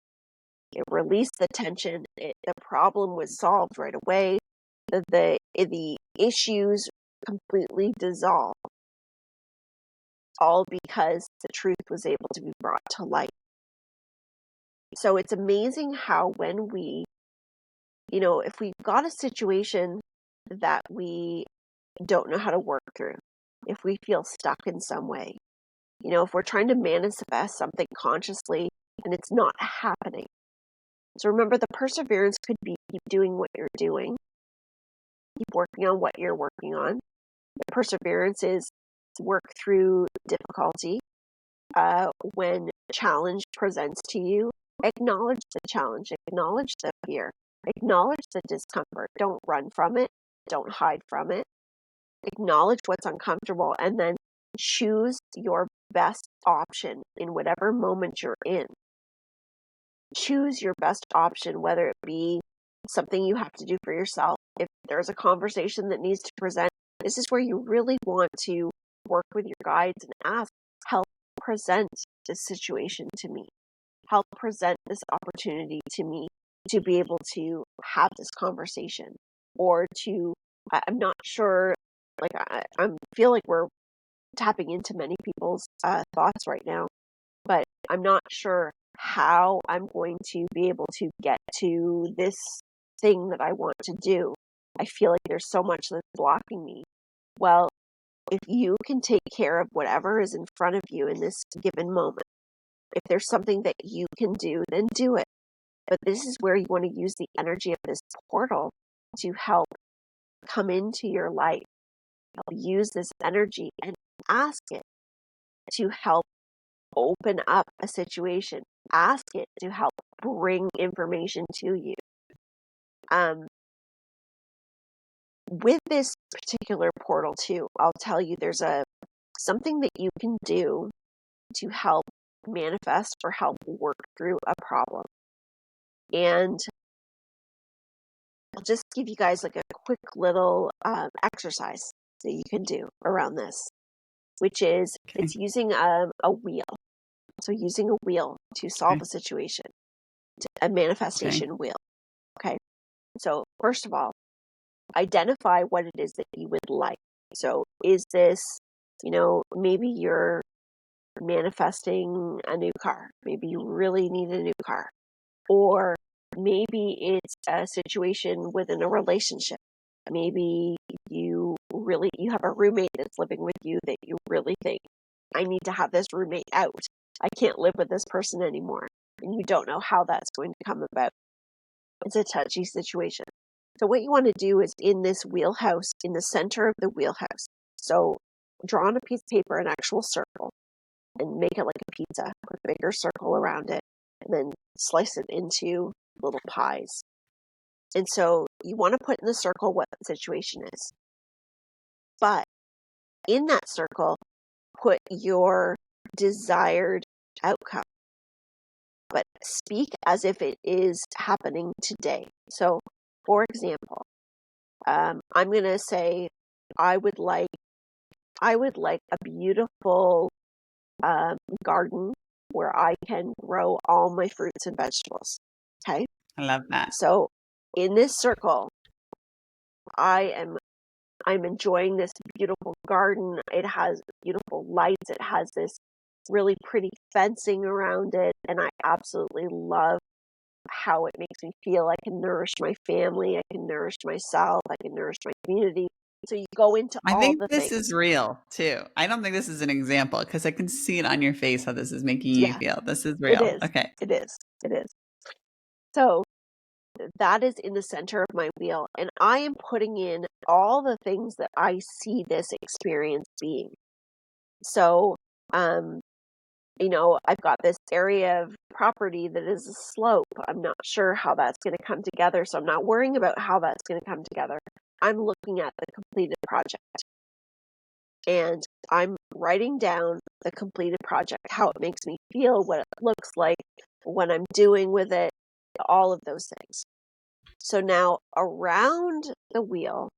It released the tension. The problem was solved right away. The issues completely dissolved. All because the truth was able to be brought to light. So it's amazing how when we, if we've got a situation that we don't know how to work through, if we feel stuck in some way, if we're trying to manifest something consciously and it's not happening. So remember, the perseverance could be keep doing what you're doing, keep working on what you're working on. The perseverance is work through difficulty. When challenge presents to you, acknowledge the challenge, acknowledge the fear, acknowledge the discomfort. Don't run from it. Don't hide from it. Acknowledge what's uncomfortable and then choose your best option in whatever moment you're in. Choose your best option, whether it be something you have to do for yourself. If there's a conversation that needs to present, this is where you really want to work with your guides and ask, help present this situation to me. Help present this opportunity to me to be able to have this conversation or to, I'm not sure, I feel like we're tapping into many people's thoughts right now, but I'm not sure how I'm going to be able to get to this thing that I want to do. I feel like there's so much that's blocking me. Well, if you can take care of whatever is in front of you in this given moment, if there's something that you can do, then do it. But this is where you want to use the energy of this portal to help come into your life. Use this energy and ask it to help open up a situation. Ask it to help bring information to you. With this particular portal too, I'll tell you there's something that you can do to help manifest or help work through a problem. And I'll just give you guys like a quick little exercise that you can do around this, which is it's using a wheel. So using a wheel to solve a situation, a manifestation wheel. Okay. So first of all, identify what it is that you would like. So is this maybe you're manifesting a new car. Maybe you really need a new car. Or maybe it's a situation within a relationship. Maybe you have a roommate that's living with you that you really think, I need to have this roommate out. I can't live with this person anymore. And you don't know how that's going to come about. It's a touchy situation. So what you want to do is in this wheelhouse, in the center of the wheelhouse. So draw on a piece of paper an actual circle and make it like a pizza, put a bigger circle around it, and then slice it into little pies. And so you want to put in the circle what the situation is. But in that circle, put your desired outcome. But speak as if it is happening today. So, for example, I'm going to say I would like a beautiful garden where I can grow all my fruits and vegetables. Okay. I love that. So in this circle, I'm enjoying this beautiful garden. It has beautiful lights. It has this really pretty fencing around it. And I absolutely love how it makes me feel. I can nourish my family. I can nourish myself. I can nourish my community. So you go into I all think the this things. is real too. I don't think this is an example because I can see it on your face how this is making you Yeah, feel. This is it real. is. Okay. It is. It is. So that is in the center of my wheel. And I am putting in all the things that I see this experience being. So, I've got this area of property that is a slope. I'm not sure how that's going to come together. So I'm not worrying about how that's going to come together. I'm looking at the completed project and I'm writing down the completed project, how it makes me feel, what it looks like, what I'm doing with it, all of those things. So now around the wheel,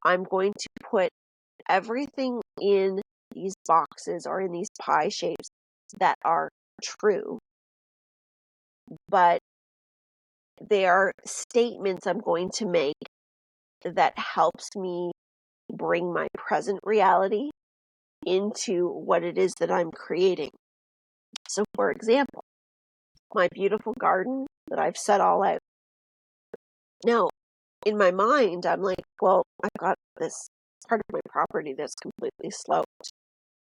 I'm going to put everything in these boxes or in these pie shapes that are true, but they are statements I'm going to make that helps me bring my present reality into what it is that I'm creating. So for example, my beautiful garden that I've set all out. Now, in my mind, I'm like, well, I've got this part of my property that's completely sloped,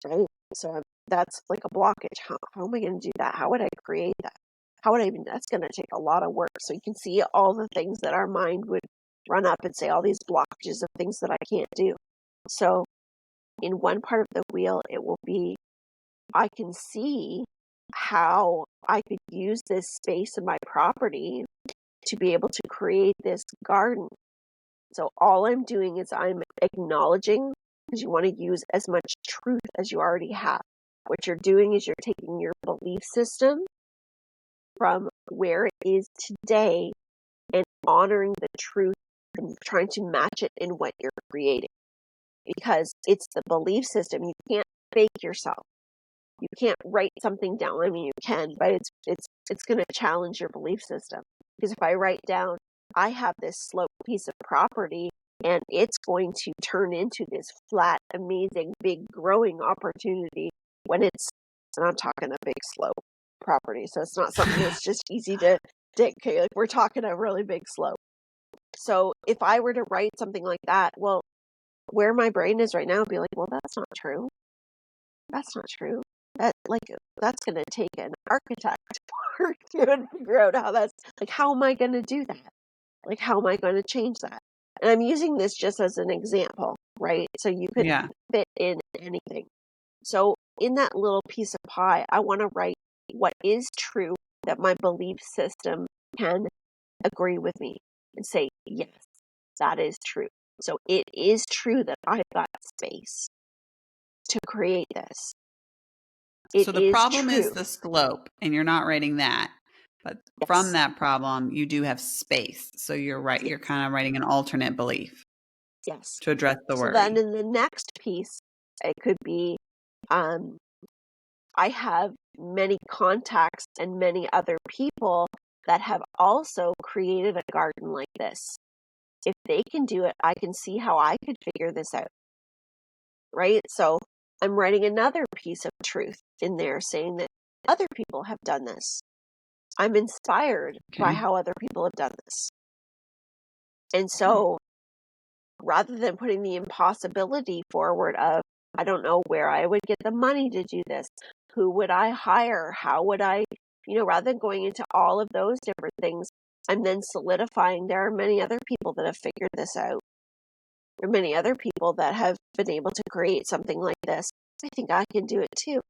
right? So that's like a blockage. How am I going to do that? How would I create that? That's going to take a lot of work. So you can see all the things that our mind would run up and say, all these blockages of things that I can't do. So in one part of the wheel, it will be, I can see how I could use this space in my property to be able to create this garden. So all I'm doing is I'm acknowledging, because you want to use as much truth as you already have. What you're doing is you're taking your belief system from where it is today and honoring the truth and trying to match it in what you're creating. Because it's the belief system. You can't fake yourself. You can't write something down. I mean, you can, but it's going to challenge your belief system. Because if I write down, I have this slope piece of property and it's going to turn into this flat, amazing, big growing opportunity and I'm talking a big slope property. So it's not something that's just easy to dictate. Like we're talking a really big slope. So if I were to write something like that, well, where my brain is right now would be like, well, that's not true. That's not true. That's going to take an architect to work to figure out how am I going to do that? Like, how am I going to change that? And I'm using this just as an example, right? So you could Yeah. fit in anything. So in that little piece of pie, I want to write what is true that my belief system can agree with me and say, yes, that is true. So it is true that I've got space to create this. It So the is problem is true. the slope, and you're not writing that. But from Yes. that problem, you do have space. So you're right. Yes. You're kind of writing an alternate belief Yes. to address the So then worry. in the next piece, it could be I have many contacts and many other people that have also created a garden like this. If they can do it, I can see how I could figure this out. Right? So I'm writing another piece of truth in there saying that other people have done this. I'm inspired by Okay. how other people have done this. And so rather than putting the impossibility forward of, I don't know where I would get the money to do this, who would I hire, how would I, rather than going into all of those different things, I'm then solidifying there are many other people that have figured this out. There are many other people that have been able to create something like this. I think I can do it too.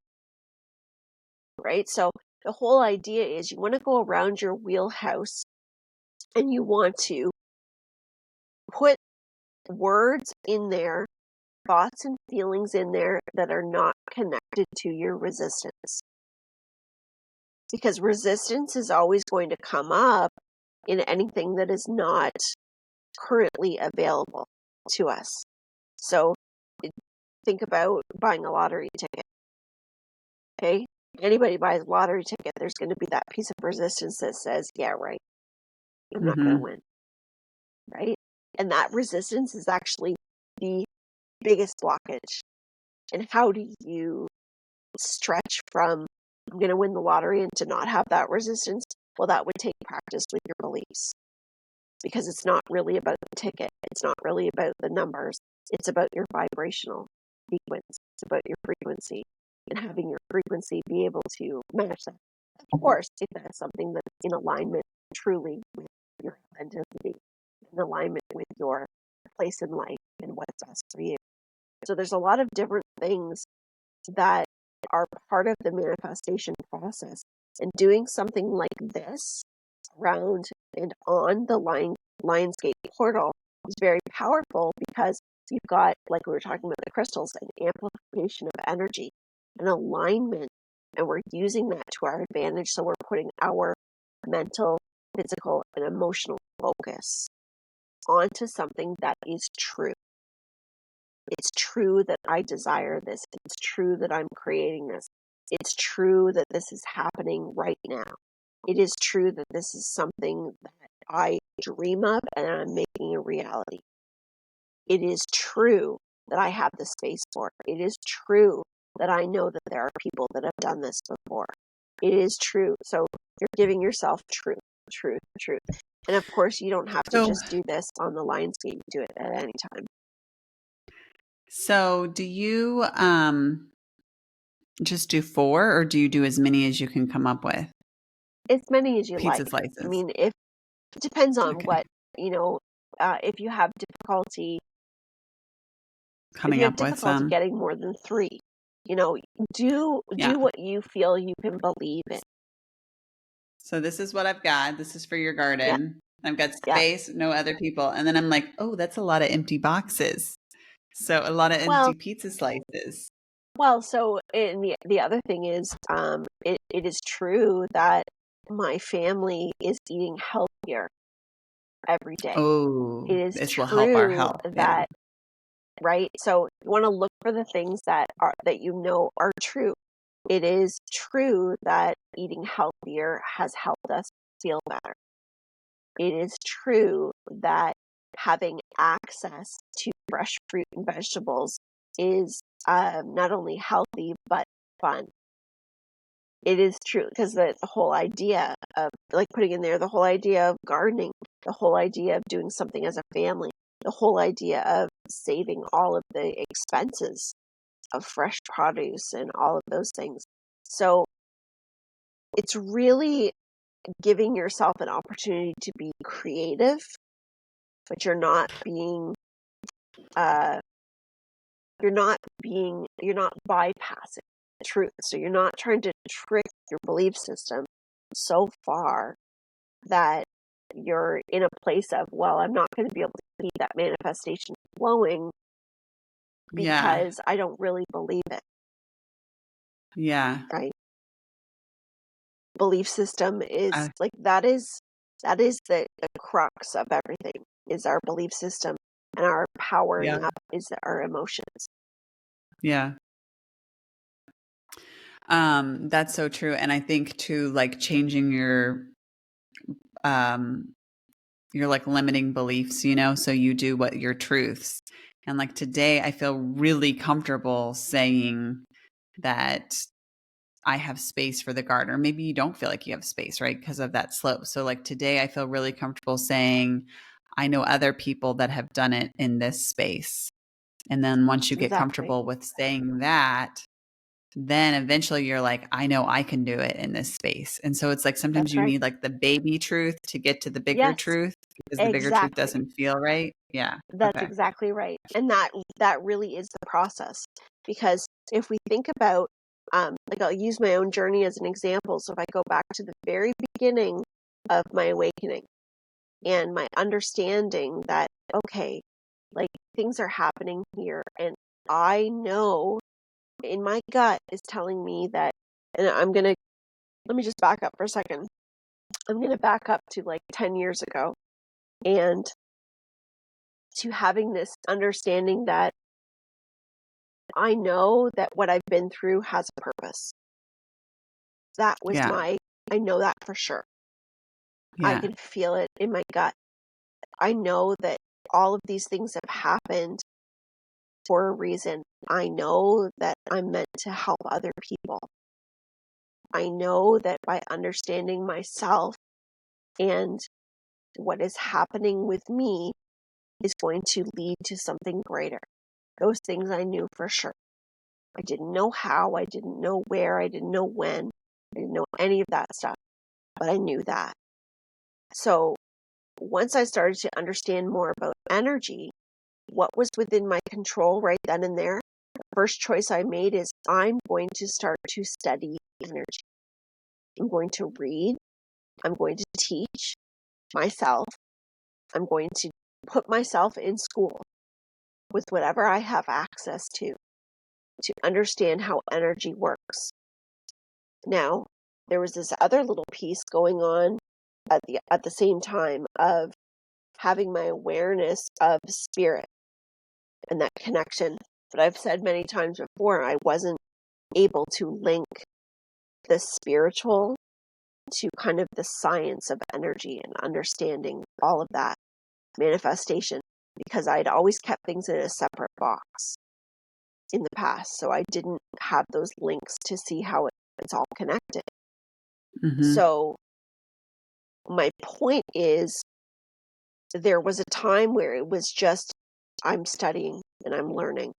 Right? So the whole idea is you want to go around your wheelhouse and you want to put words in there, thoughts and feelings in there that are not connected to your resistance. Because resistance is always going to come up in anything that is not currently available to us. So think about buying a lottery ticket. Okay? Anybody buys a lottery ticket, there's going to be that piece of resistance that says, yeah, right, I'm not going to win. Right? And that resistance is actually the biggest blockage. And how do you stretch from I'm going to win the lottery and to not have that resistance? Well, that would take practice with your beliefs because it's not really about the ticket. It's not really about the numbers. It's about your vibrational sequence. It's about your frequency and having your frequency be able to match that. Of course, if that's something that's in alignment truly with your authenticity, in alignment with your place in life and what's best for you. So there's a lot of different things that are part of the manifestation process. And doing something like this around and on the Lionsgate portal is very powerful because you've got, like we were talking about the crystals, an amplification of energy, an alignment, and we're using that to our advantage. So we're putting our mental, physical, and emotional focus onto something that is true. It's true that I desire this. It's true that I'm creating this. It's true that this is happening right now. It is true that this is something that I dream of and I'm making a reality. It is true that I have the space for it. It is true that I know that there are people that have done this before. It is true. So you're giving yourself truth, truth, truth. And of course, you don't have to So, just do this on the Lionsgate. You do it at any time. so do you just do 4 or do you do as many as you can come up with? As many as you like. Pizza I slices. mean, if it depends on Okay. what, you know, if you have difficulty, if Coming you have up with difficulty some. getting more than 3, you know, do Yeah. what you feel you can believe in. So this is what I've got. This is for your Yeah, garden. I've got yeah. space, no other people. And then I'm like, oh, that's a lot of empty boxes. So a lot of Well, empty pizza slices. so and the other thing is, it is true that my family is eating healthier every day. It Oh, is this will help our true health. Yeah. that, right? So you want to look for the things that are true. It is true that eating healthier has helped us feel better. It is true that having access to fresh fruit and vegetables is not only healthy but fun. It is true because the whole idea of, like, putting in there the whole idea of gardening, the whole idea of doing something as a family, the whole idea of saving all of the expenses of fresh produce and all of those things. So it's really giving yourself an opportunity to be creative, but uh, you're not bypassing the truth. So you're not trying to trick your belief system so far that you're in a place of, well, I'm not going to be able to keep that manifestation flowing Yeah. because I don't really believe it, Yeah. right? Belief system is I, like that is the crux of everything, is our belief system, and our powering yeah. up is our emotions. Yeah. That's so true. And I think too, like changing um, your like limiting beliefs, so you do what your truths. And like today, I feel really comfortable saying that I have space for the garden, or maybe you don't feel like you have space, right? Because of that slope. So like today, I feel really comfortable saying, I know other people that have done it in this space. And then once you get Exactly. comfortable with saying that, then eventually you're like, I know I can do it in this space. And so it's like sometimes That's you right. need like the baby truth to get to the bigger Yes, truth because the bigger truth exactly. doesn't feel right. Yeah. That's Okay. exactly right. And that really is the process. Because if we think about, like I'll use my own journey as an example. So if I go back to the very beginning of my awakening and my understanding that, okay, like things are happening here, and I know in my gut is telling me that, and let me just back up for a second. I'm going to back up to like 10 years ago and to having this understanding that I know that what I've been through has a purpose. That was Yeah. I know that for sure. I Yeah. can feel it in my gut. I know that all of these things have happened for a reason. I know that I'm meant to help other people. I know that by understanding myself and what is happening with me is going to lead to something greater. Those things I knew for sure. I didn't know how, I didn't know where, I didn't know when, I didn't know any of that stuff, but I knew that. So once I started to understand more about energy, what was within my control right then and there, the first choice I made is I'm going to start to study energy. I'm going to read, I'm going to teach myself, I'm going to put myself in school with whatever I have access to understand how energy works. Now, there was this other little piece going on at the same time of having my awareness of spirit and that connection. But I've said many times before, I wasn't able to link the spiritual to kind of the science of energy and understanding all of that manifestation because I'd always kept things in a separate box in the past. So I didn't have those links to see how it's all connected. Mm-hmm. So my point is, there was a time where it was just, I'm studying and I'm learning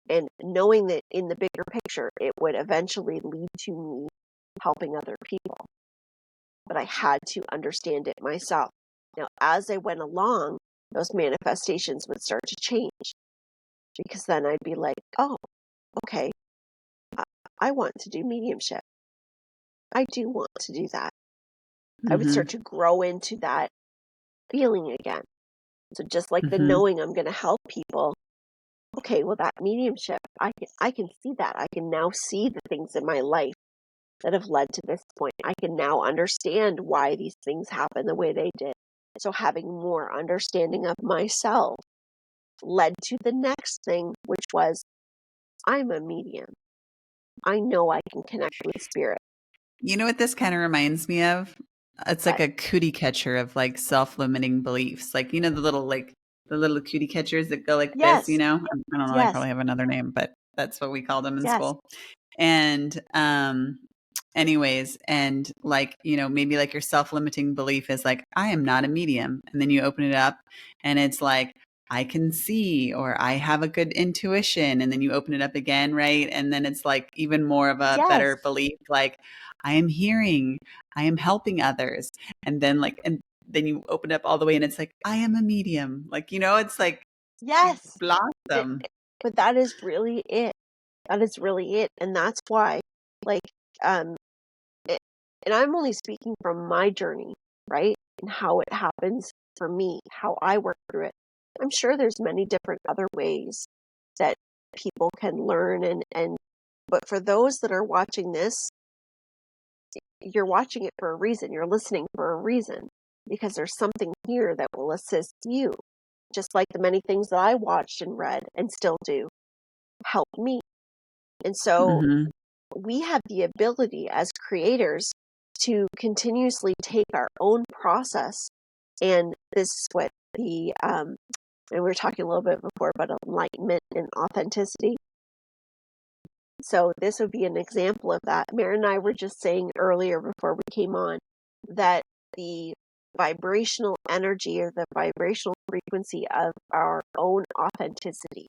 and knowing that in the bigger picture, it would eventually lead to me helping other people. But I had to understand it myself. Now, as I went along, those manifestations would start to change because then I'd be like, oh, okay, I want to do mediumship. I do want to do that. I would Mm-hmm. start to grow into that feeling again. So just like the Mm-hmm. knowing I'm going to help people, okay, well, that mediumship, I can see that. I can now see the things in my life that have led to this point. I can now understand why these things happen the way they did. So having more understanding of myself led to the next thing, which was I'm a medium. I know I can connect with spirit. You know what this kind of reminds me of? It's like But a cootie catcher of like self-limiting beliefs. Like, you know, the little cootie catchers that go like this, you yes, know? I don't know, they yes, probably have another name, but that's what we called them in yes, school. And anyways, and like, you know, maybe like your self-limiting belief is like, I am not a medium. And then you open it up and it's like, I can see, or I have a good intuition. And then you open it up again, right? And then it's like even more of a yes, better belief, like, I am hearing, I am helping others. And then like, and then you open it up all the way and it's like, I am a medium. Like, you know, it's like you yes. It, blossom. but that is really it. That is really it. And that's why, like, um, it, and I'm only speaking from my journey, right? And how it happens for me, how I work through it. I'm sure there's many different other ways that people can learn but for those that are watching this, you're watching it for a reason. You're listening for a reason because there's something here that will assist you. Just like the many things that I watched and read and still do help me. And so Mm-hmm. we have the ability as creators to continuously take our own process. And this is what And we were talking a little bit before about enlightenment and authenticity. So this would be an example of that. Maren and I were just saying earlier before we came on that the vibrational energy or the vibrational frequency of our own authenticity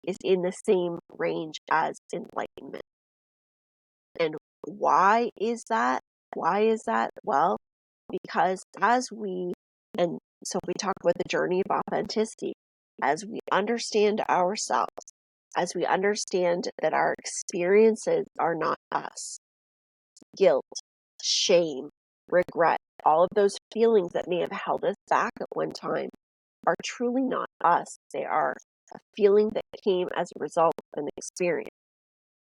is in the same range as enlightenment. And why is that? Why is that? Well, because and so we talk about the journey of authenticity, as we understand ourselves, as we understand that our experiences are not us, guilt, shame, regret, all of those feelings that may have held us back at one time are truly not us. They are a feeling that came as a result of an experience.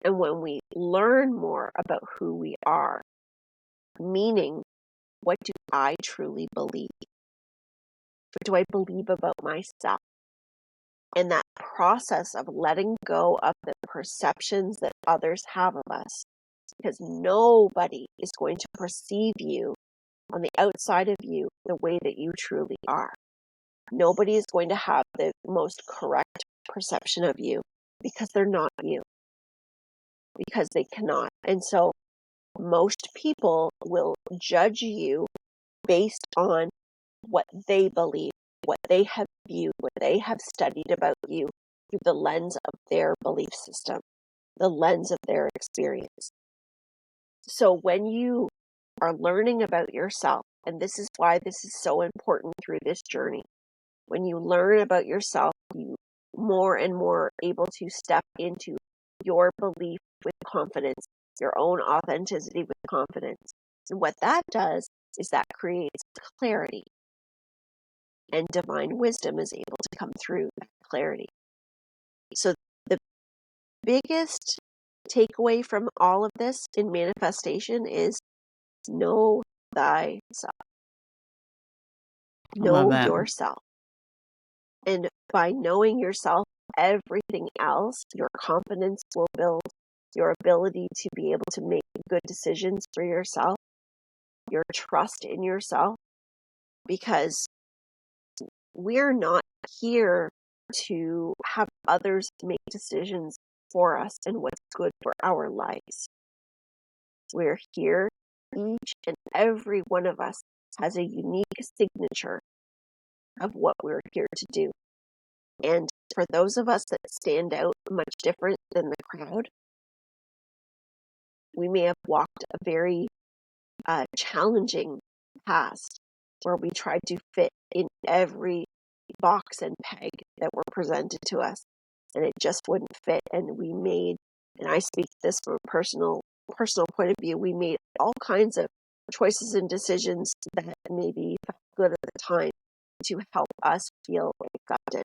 And when we learn more about who we are, meaning, what do I truly believe? What do I believe about myself? And that process of letting go of the perceptions that others have of us, because nobody is going to perceive you on the outside of you the way that you truly are. Nobody is going to have the most correct perception of you because they're not you, because they cannot. And so most people will judge you based on what they believe, what they have viewed, what they have studied about you through the lens of their belief system, the lens of their experience. So when you are learning about yourself, and this is why this is so important through this journey, when you learn about yourself, you more and more able to step into your belief with confidence, your own authenticity with confidence. And what that does is that creates clarity, and divine wisdom is able to come through that clarity. So the biggest takeaway from all of this in manifestation is know thyself. I love Know that. yourself. And by knowing yourself, everything else, your confidence will build, your ability to be able to make good decisions for yourself, your trust in yourself, because we're not here to have others make decisions for us and what's good for our lives. We're here, each and every one of us has a unique signature of what we're here to do. And for those of us that stand out much different than the crowd, we may have walked a very challenging past where we tried to fit in every box and peg that were presented to us, and it just wouldn't fit. And we made, and I speak this from a personal point of view, we made all kinds of choices and decisions that maybe felt good at the time to help us feel accepted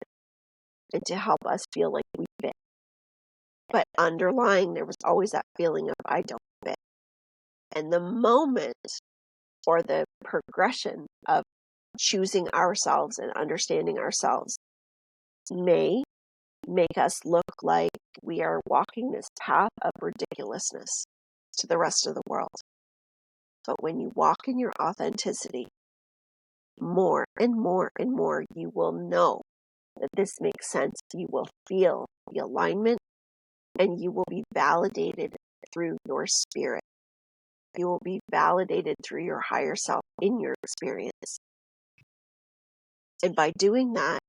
and to help us feel like we fit. But underlying, there was always that feeling of I don't fit. And the moment or the progression of choosing ourselves and understanding ourselves may make us look like we are walking this path of ridiculousness to the rest of the world. But when you walk in your authenticity, more and more and more, you will know that this makes sense. You will feel the alignment, and you will be validated through your spirit. You will be validated through your higher self in your experience. And by doing that,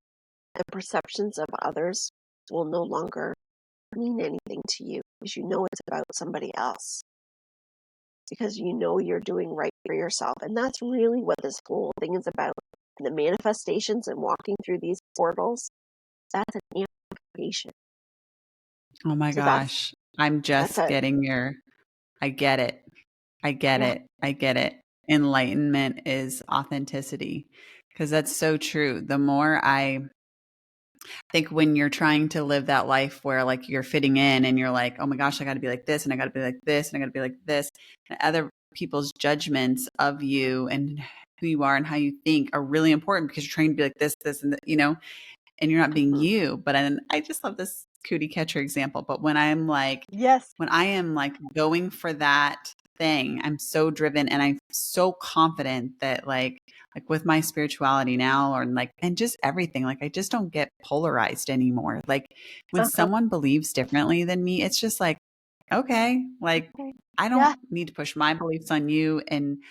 the perceptions of others will no longer mean anything to you, because you know it's about somebody else. Because you know you're doing right for yourself. And that's really what this whole thing is about. The manifestations and walking through these portals, that's an amplification. Oh my So gosh. I'm just getting I get it. I get yeah. it. I get it. Enlightenment is authenticity, because that's so true. The more I think, when you're trying to live that life where like you're fitting in and you're like, oh my gosh, I got to be like this and I got to be like this and I got to be like this, and other people's judgments of you and who you are and how you think are really important, because you're trying to be like this, and and you're not being you. But I just love this cootie catcher example. But when Yes. I am like going for that thing, I'm so driven, and I so confident that like with my spirituality now, or like, and just everything, like I just don't get polarized anymore. Like when Uh-huh. someone believes differently than me, it's just like, okay, like Okay. I Yeah. don't need to push my beliefs on you, and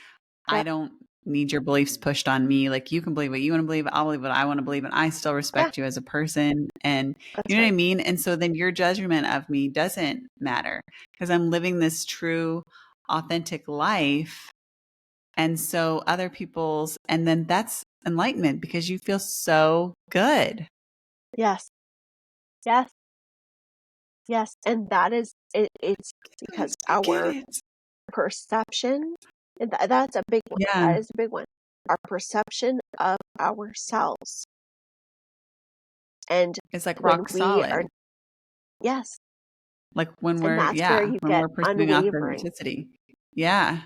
I Yep. don't need your beliefs pushed on me. Like you can believe what you want to believe. I'll believe what I want to believe. And I still Yeah. respect you as a person. And you That's know what I right. mean? And so then your judgment of me doesn't matter because I'm living this true, authentic life. And so other people's, and then that's enlightenment because you feel so good. Yes. Yes. Yes. And that is it, it's because I get our it. perception, and that's a big one. Yeah. That is a big one. Our perception of ourselves. And It's like when rock we are, solid. yes, Like when and we're, that's where yeah, you when get we're pursuing unwavering. authenticity. Yeah.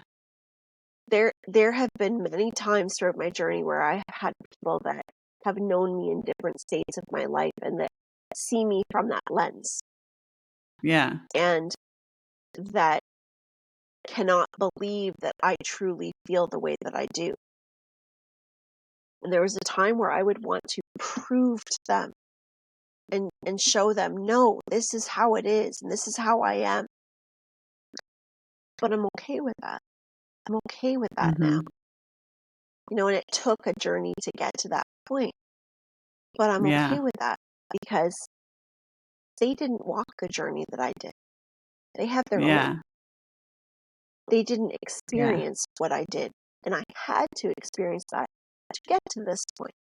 There have been many times throughout my journey where I have had people that have known me in different states of my life and that see me from that lens Yeah. and that cannot believe that I truly feel the way that I do. And there was a time where I would want to prove to them and show them, no, this is how it is and this is how I am. But I'm okay with that. I'm okay with that now. Mm-hmm. And it took a journey to get to that point. But I'm okay Yeah. with that because they didn't walk the journey that I did. They have their own. Yeah. They didn't Yeah. experience what I did. And I had to experience that to get to this point,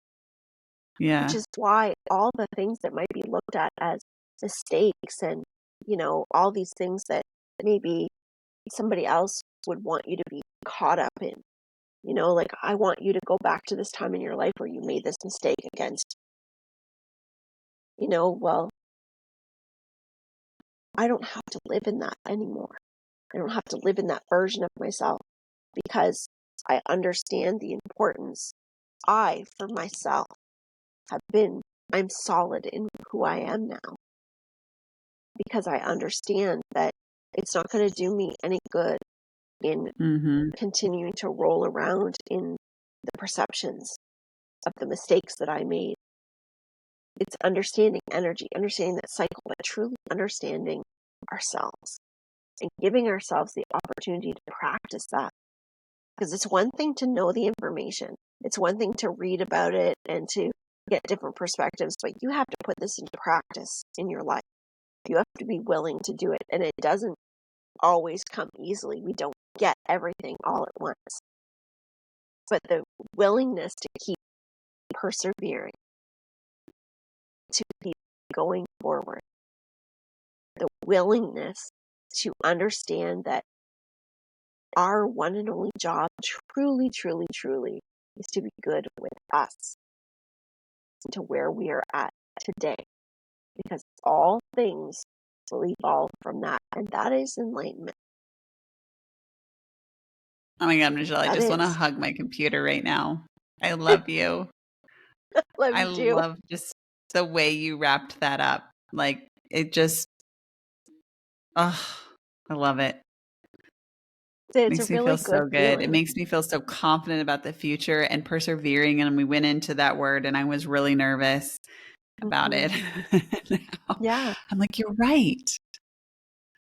which Yeah. is why all the things that might be looked at as mistakes and, all these things that maybe somebody else would want you to be caught up in. Like, I want you to go back to this time in your life where you made this mistake against, well, I don't have to live in that anymore. I don't have to live in that version of myself because I understand the importance. I, for myself, I'm solid in who I am now because I understand that it's not going to do me any good in Mm-hmm. continuing to roll around in the perceptions of the mistakes that I made. It's understanding energy, understanding that cycle, but truly understanding ourselves and giving ourselves the opportunity to practice that. Because it's one thing to know the information. It's one thing to read about it and to get different perspectives, but you have to put this into practice in your life. You have to be willing to do it. And it doesn't always come easily. We don't get everything all at once. But the willingness to keep persevering, to keep going forward, the willingness to understand that our one and only job truly, truly, truly is to be good with us to where we are at today. Because all things will evolve from that. And that is enlightenment. Oh my God, Michelle, I That just want to is. hug my computer right now. I love you. Love I you too. love just the way you wrapped that up. Like it just, oh, I love it. It's a Makes me feel really good so good. It feeling. makes me feel so confident about the future and persevering. And we went into that word and I was really nervous about Hmm. it. Now, Yeah. I'm like, you're right.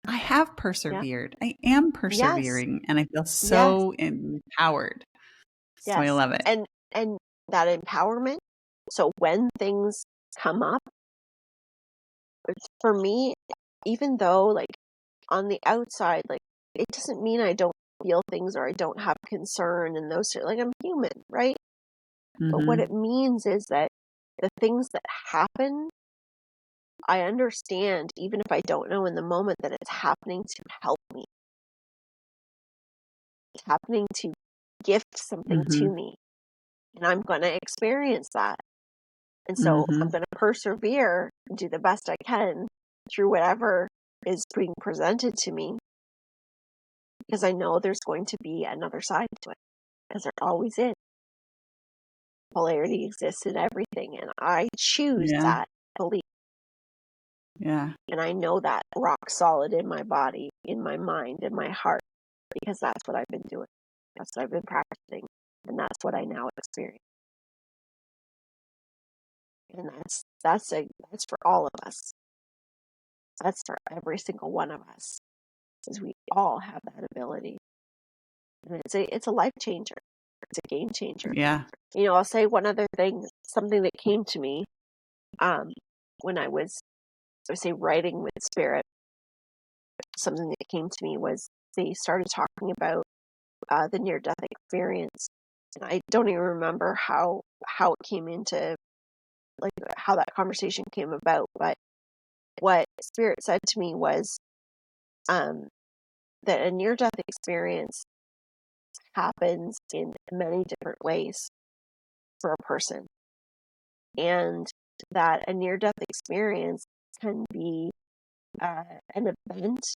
I have Yeah. persevered. I am Yes. persevering and I feel Yes. so empowered. So I Yes. love it. And that empowerment. So when things come up, for me, even though like on the outside, like it doesn't mean I don't feel things or I don't have concern and like I'm human, right? But what it Hmm. means is that the things that happen, I understand, even if I don't know in the moment, that it's happening to help me. It's happening to gift something to Hmm. me. And I'm going to experience that. And so I'm Hmm. going to persevere and do the best I can through whatever is being presented to me because I know there's going to be another side to it, because there always is. Polarity exists in everything, and I choose Yeah. that belief. Yeah. And I know that rock solid in my body, in my mind, in my heart, because that's what I've been doing. That's what I've been practicing, and that's what I now experience. And that's for all of us. That's for every single one of us, because we all have that ability, and it's a life changer. It's a game changer. Yeah. I'll say one other thing, something that came to me when I was say writing with spirit. Something that came to me was they started talking about the near-death experience, and I don't even remember how it came into, like, how that conversation came about. But what spirit said to me was that a near-death experience happens in many different ways for a person, and that a near-death experience can be an event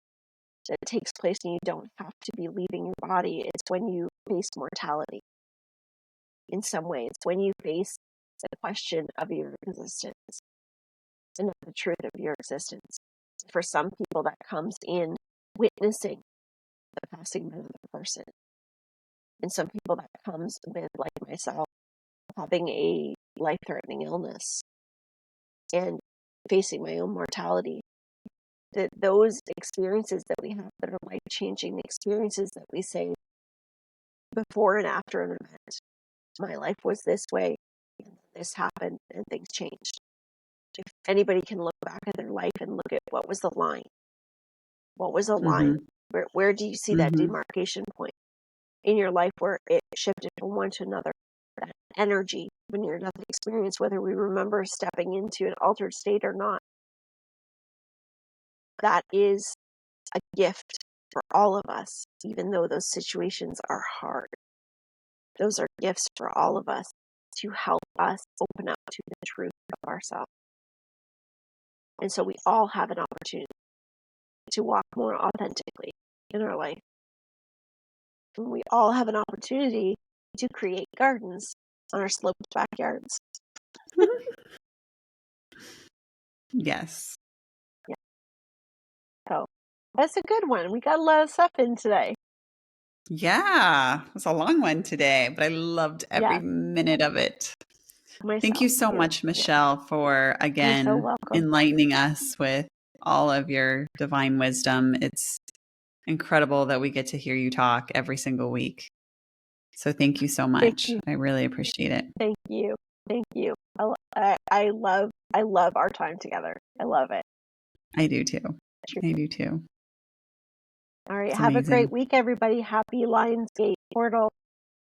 that takes place and you don't have to be leaving your body. It's when you face mortality in some way. It's when you face the question of your existence and the truth of your existence. For some people, that comes in witnessing the passing of another person. And some people, that comes with, like myself, having a life-threatening illness and facing my own mortality. That those experiences that we have that are life-changing, the experiences that we say before and after an event. My life was this way, and this happened, and things changed. If anybody can look back at their life and look at what was the line, where do you see that demarcation point in your life where it shifted from one to another? That energy, when you're near-death experience, whether we remember stepping into an altered state or not, that is a gift for all of us, even though those situations are hard. Those are gifts for all of us to help us open up to the truth of ourselves. And so we all have an opportunity to walk more authentically in our life. And we all have an opportunity to create gardens on our sloped backyards. Yes. Yeah. So that's a good one. We got a lot of stuff in today. Yeah. It was a long one today, but I loved every minute of it. Thank you so much, Michelle, for again enlightening us with all of your divine wisdom. It's incredible that we get to hear you talk every single week. So thank you so much. I really appreciate it. Thank you. Thank you. I love our time together. I love it. I do too. I do too. All right. Have a great week, everybody. Happy Lionsgate portal.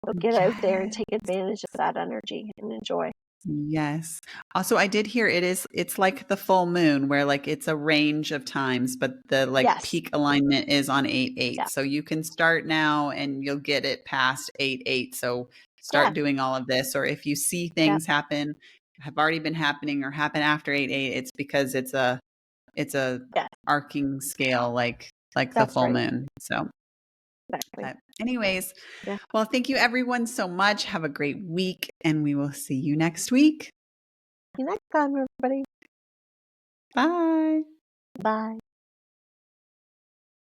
So get out there and take advantage of that energy and enjoy. Yes. Also, I did hear it's like the full moon where like it's a range of times, but the peak alignment is on 8/8. Yeah. So you can start now and you'll get it past 8/8. So start doing all of this. Or if you see things happen, have already been happening or happen after 8/8, it's because it's a arcing scale like the full moon. So but anyways, well, thank you everyone so much. Have a great week and we will see you next week. See you next time, everybody. Bye. Bye.